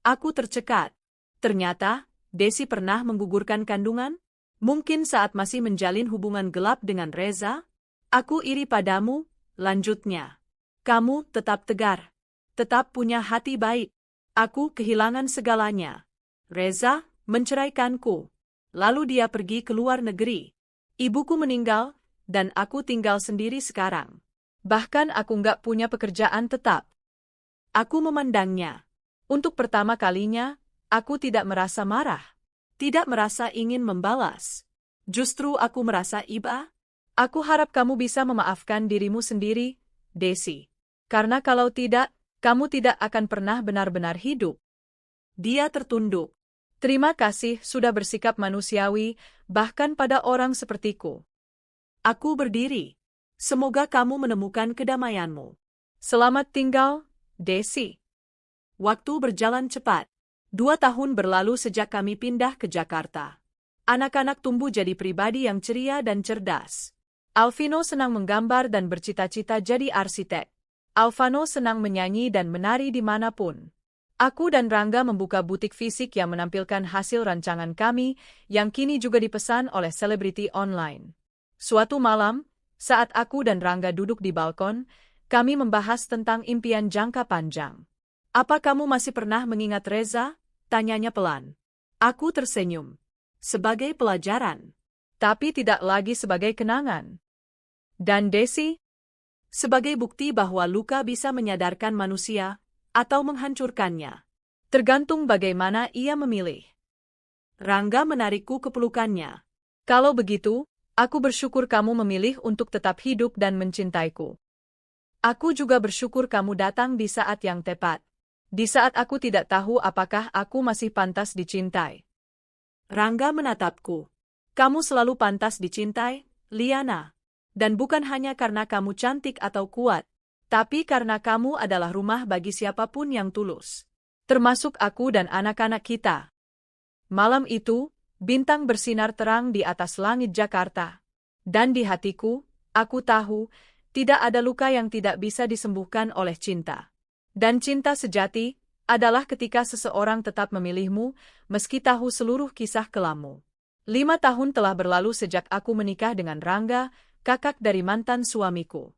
Aku tercekat. Ternyata, Desi pernah menggugurkan kandungan? Mungkin saat masih menjalin hubungan gelap dengan Reza? Aku iri padamu, lanjutnya. Kamu tetap tegar. Tetap punya hati baik. Aku kehilangan segalanya. Reza menceraikanku. Lalu dia pergi ke luar negeri. Ibuku meninggal, dan aku tinggal sendiri sekarang. Bahkan aku nggak punya pekerjaan tetap. Aku memandangnya. Untuk pertama kalinya, aku tidak merasa marah. Tidak merasa ingin membalas. Justru aku merasa iba. Aku harap kamu bisa memaafkan dirimu sendiri, Desi. Karena kalau tidak, kamu tidak akan pernah benar-benar hidup. Dia tertunduk. Terima kasih sudah bersikap manusiawi, bahkan pada orang sepertiku. Aku berdiri. Semoga kamu menemukan kedamaianmu. Selamat tinggal, Desi. Waktu berjalan cepat. 2 tahun berlalu sejak kami pindah ke Jakarta. Anak-anak tumbuh jadi pribadi yang ceria dan cerdas. Alvino senang menggambar dan bercita-cita jadi arsitek. Alvano senang menyanyi dan menari dimanapun. Aku dan Rangga membuka butik fisik yang menampilkan hasil rancangan kami, yang kini juga dipesan oleh selebriti online. Suatu malam, saat aku dan Rangga duduk di balkon, kami membahas tentang impian jangka panjang. Apa kamu masih pernah mengingat Reza? Tanyanya pelan. Aku tersenyum. Sebagai pelajaran. Tapi tidak lagi sebagai kenangan. Dan Desi? Sebagai bukti bahwa luka bisa menyadarkan manusia, atau menghancurkannya. Tergantung bagaimana ia memilih. Rangga menarikku ke pelukannya. Kalau begitu, aku bersyukur kamu memilih untuk tetap hidup dan mencintaiku. Aku juga bersyukur kamu datang di saat yang tepat. Di saat aku tidak tahu apakah aku masih pantas dicintai. Rangga menatapku. Kamu selalu pantas dicintai, Liana. Dan bukan hanya karena kamu cantik atau kuat, tapi karena kamu adalah rumah bagi siapapun yang tulus. Termasuk aku dan anak-anak kita. Malam itu, bintang bersinar terang di atas langit Jakarta. Dan di hatiku, aku tahu, tidak ada luka yang tidak bisa disembuhkan oleh cinta. Dan cinta sejati adalah ketika seseorang tetap memilihmu, meski tahu seluruh kisah kelammu. 5 tahun telah berlalu sejak aku menikah dengan Rangga, kakak dari mantan suamiku.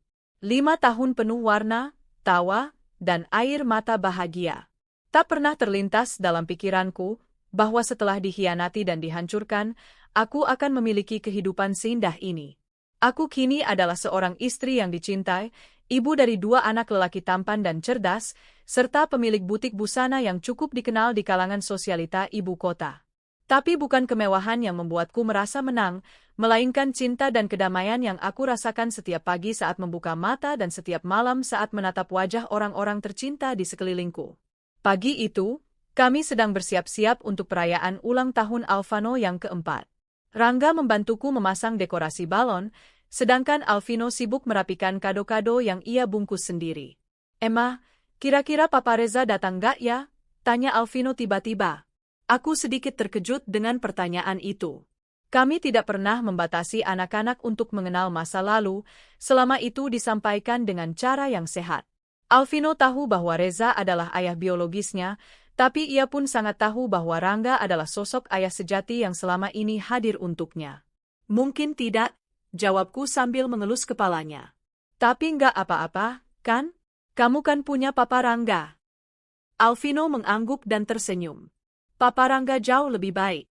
5 tahun penuh warna, tawa, dan air mata bahagia. Tak pernah terlintas dalam pikiranku bahwa setelah dikhianati dan dihancurkan, aku akan memiliki kehidupan seindah ini. Aku kini adalah seorang istri yang dicintai, ibu dari 2 anak lelaki tampan dan cerdas, serta pemilik butik busana yang cukup dikenal di kalangan sosialita ibu kota. Tapi bukan kemewahan yang membuatku merasa menang, melainkan cinta dan kedamaian yang aku rasakan setiap pagi saat membuka mata dan setiap malam saat menatap wajah orang-orang tercinta di sekelilingku. Pagi itu, kami sedang bersiap-siap untuk perayaan ulang tahun Alvano yang keempat. Rangga membantuku memasang dekorasi balon, sedangkan Alvino sibuk merapikan kado-kado yang ia bungkus sendiri. "Emma, kira-kira Papa Reza datang gak ya?" tanya Alvino tiba-tiba. Aku sedikit terkejut dengan pertanyaan itu. Kami tidak pernah membatasi anak-anak untuk mengenal masa lalu, selama itu disampaikan dengan cara yang sehat. Alvino tahu bahwa Reza adalah ayah biologisnya, tapi ia pun sangat tahu bahwa Rangga adalah sosok ayah sejati yang selama ini hadir untuknya. Mungkin tidak, jawabku sambil mengelus kepalanya. Tapi nggak apa-apa, kan? Kamu kan punya Papa Rangga. Alvino mengangguk dan tersenyum. Papa Rangga jauh lebih baik.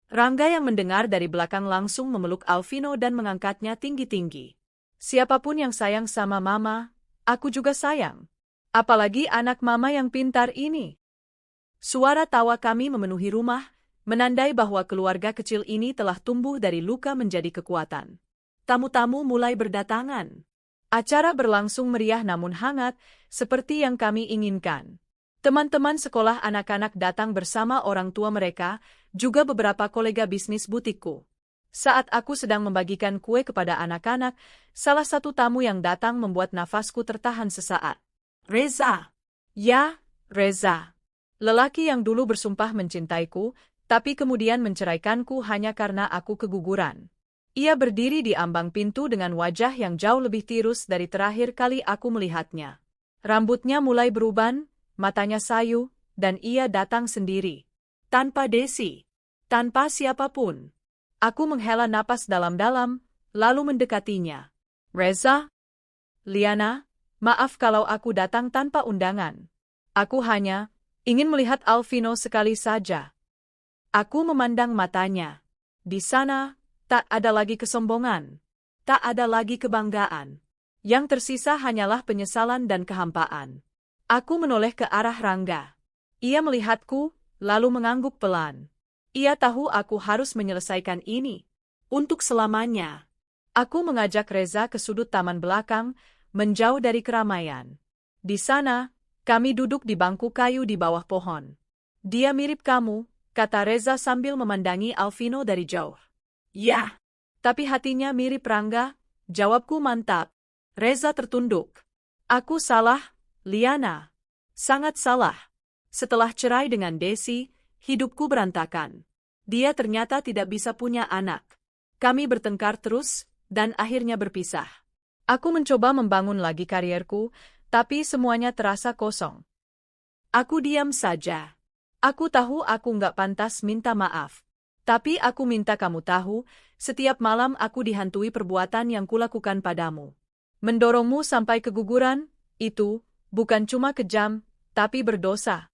Rangga yang mendengar dari belakang langsung memeluk Alvino dan mengangkatnya tinggi-tinggi. Siapapun yang sayang sama Mama, aku juga sayang. Apalagi anak Mama yang pintar ini. Suara tawa kami memenuhi rumah, menandai bahwa keluarga kecil ini telah tumbuh dari luka menjadi kekuatan. Tamu-tamu mulai berdatangan. Acara berlangsung meriah namun hangat, seperti yang kami inginkan. Teman-teman sekolah anak-anak datang bersama orang tua mereka, juga beberapa kolega bisnis butikku. Saat aku sedang membagikan kue kepada anak-anak, salah satu tamu yang datang membuat nafasku tertahan sesaat. Reza. Ya, Reza. Lelaki yang dulu bersumpah mencintaiku, tapi kemudian menceraikanku hanya karena aku keguguran. Ia berdiri di ambang pintu dengan wajah yang jauh lebih tirus dari terakhir kali aku melihatnya. Rambutnya mulai beruban, matanya sayu, dan ia datang sendiri. Tanpa Desi. Tanpa siapapun. Aku menghela napas dalam-dalam, lalu mendekatinya. Reza? Liana, maaf kalau aku datang tanpa undangan. Aku hanya ingin melihat Alvino sekali saja. Aku memandang matanya. Di sana, tak ada lagi kesombongan. Tak ada lagi kebanggaan. Yang tersisa hanyalah penyesalan dan kehampaan. Aku menoleh ke arah Rangga. Ia melihatku, lalu mengangguk pelan. Ia tahu aku harus menyelesaikan ini. Untuk selamanya. Aku mengajak Reza ke sudut taman belakang, menjauh dari keramaian. Di sana, kami duduk di bangku kayu di bawah pohon. Dia mirip kamu, kata Reza sambil memandangi Alvino dari jauh. Ya, tapi hatinya mirip Rangga, jawabku mantap. Reza tertunduk. Aku salah, Liana. Sangat salah. Setelah cerai dengan Desi, hidupku berantakan. Dia ternyata tidak bisa punya anak. Kami bertengkar terus, dan akhirnya berpisah. Aku mencoba membangun lagi karierku, tapi semuanya terasa kosong. Aku diam saja. Aku tahu aku nggak pantas minta maaf. Tapi aku minta kamu tahu, setiap malam aku dihantui perbuatan yang kulakukan padamu. Mendorongmu sampai keguguran, itu bukan cuma kejam, tapi berdosa.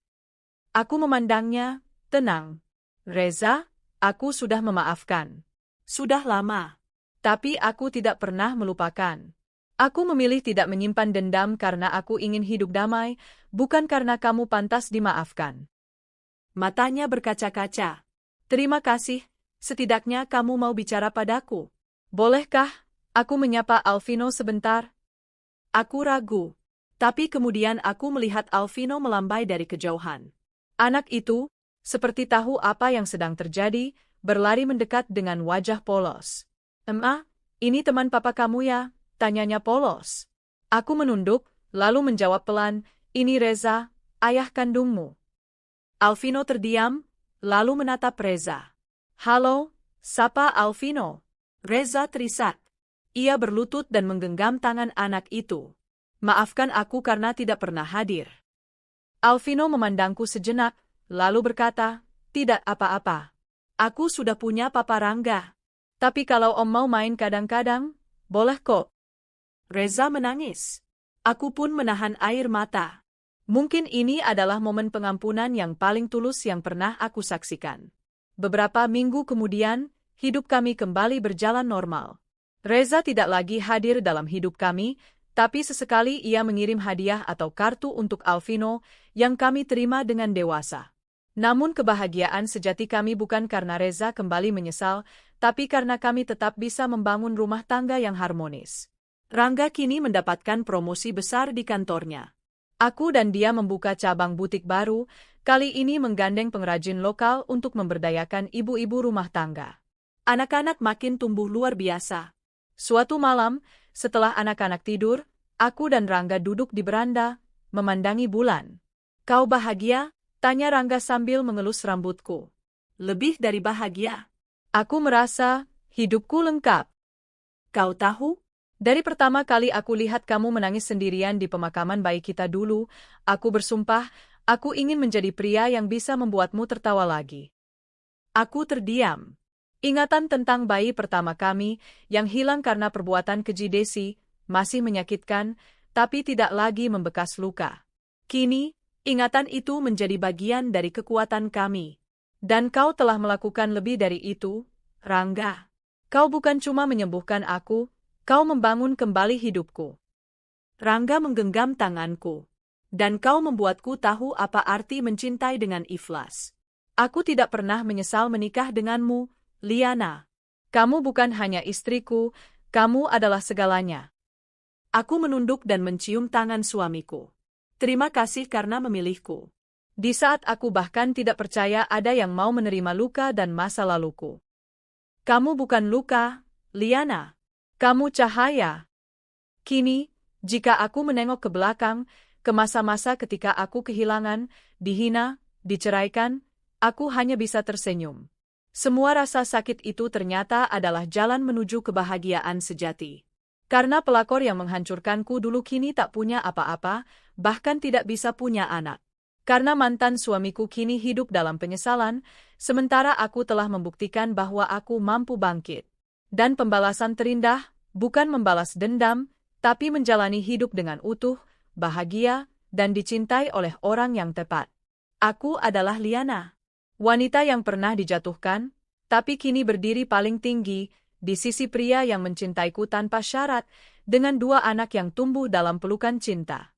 Aku memandangnya, tenang. Reza, aku sudah memaafkan. Sudah lama. Tapi aku tidak pernah melupakan. Aku memilih tidak menyimpan dendam karena aku ingin hidup damai, bukan karena kamu pantas dimaafkan. Matanya berkaca-kaca. Terima kasih, setidaknya kamu mau bicara padaku. Bolehkah aku menyapa Alvino sebentar? Aku ragu. Tapi kemudian aku melihat Alvino melambai dari kejauhan. Anak itu, seperti tahu apa yang sedang terjadi, berlari mendekat dengan wajah polos. Ini teman papa kamu ya? Tanyanya polos. Aku menunduk, lalu menjawab pelan, ini Reza, ayah kandungmu. Alvino terdiam, lalu menatap Reza. Halo, sapa Alvino? Reza terisak. Ia berlutut dan menggenggam tangan anak itu. Maafkan aku karena tidak pernah hadir. Alvino memandangku sejenak, lalu berkata, tidak apa-apa. Aku sudah punya papa Rangga. Tapi kalau Om mau main kadang-kadang, boleh kok. Reza menangis. Aku pun menahan air mata. Mungkin ini adalah momen pengampunan yang paling tulus yang pernah aku saksikan. Beberapa minggu kemudian, hidup kami kembali berjalan normal. Reza tidak lagi hadir dalam hidup kami, tapi sesekali ia mengirim hadiah atau kartu untuk Alvino yang kami terima dengan dewasa. Namun kebahagiaan sejati kami bukan karena Reza kembali menyesal, tapi karena kami tetap bisa membangun rumah tangga yang harmonis. Rangga kini mendapatkan promosi besar di kantornya. Aku dan dia membuka cabang butik baru, kali ini menggandeng pengrajin lokal untuk memberdayakan ibu-ibu rumah tangga. Anak-anak makin tumbuh luar biasa. Suatu malam, setelah anak-anak tidur, aku dan Rangga duduk di beranda, memandangi bulan. Kau bahagia? Tanya Rangga sambil mengelus rambutku. Lebih dari bahagia. Aku merasa hidupku lengkap. Kau tahu? Dari pertama kali aku lihat kamu menangis sendirian di pemakaman bayi kita dulu, aku bersumpah, aku ingin menjadi pria yang bisa membuatmu tertawa lagi. Aku terdiam. Ingatan tentang bayi pertama kami, yang hilang karena perbuatan keji Desi, masih menyakitkan, tapi tidak lagi membekas luka. Kini, ingatan itu menjadi bagian dari kekuatan kami. Dan kau telah melakukan lebih dari itu, Rangga. Kau bukan cuma menyembuhkan aku, kau membangun kembali hidupku. Rangga menggenggam tanganku. Dan kau membuatku tahu apa arti mencintai dengan ikhlas. Aku tidak pernah menyesal menikah denganmu, Liana. Kamu bukan hanya istriku, kamu adalah segalanya. Aku menunduk dan mencium tangan suamiku. Terima kasih karena memilihku. Di saat aku bahkan tidak percaya ada yang mau menerima luka dan masa laluku. Kamu bukan luka, Liana. Kamu cahaya. Kini, jika aku menengok ke belakang, ke masa-masa ketika aku kehilangan, dihina, diceraikan, aku hanya bisa tersenyum. Semua rasa sakit itu ternyata adalah jalan menuju kebahagiaan sejati. Karena pelakor yang menghancurkanku dulu kini tak punya apa-apa, bahkan tidak bisa punya anak. Karena mantan suamiku kini hidup dalam penyesalan, sementara aku telah membuktikan bahwa aku mampu bangkit. Dan pembalasan terindah, bukan membalas dendam, tapi menjalani hidup dengan utuh, bahagia, dan dicintai oleh orang yang tepat. Aku adalah Liana. Wanita yang pernah dijatuhkan, tapi kini berdiri paling tinggi, di sisi pria yang mencintaiku tanpa syarat, dengan 2 anak yang tumbuh dalam pelukan cinta.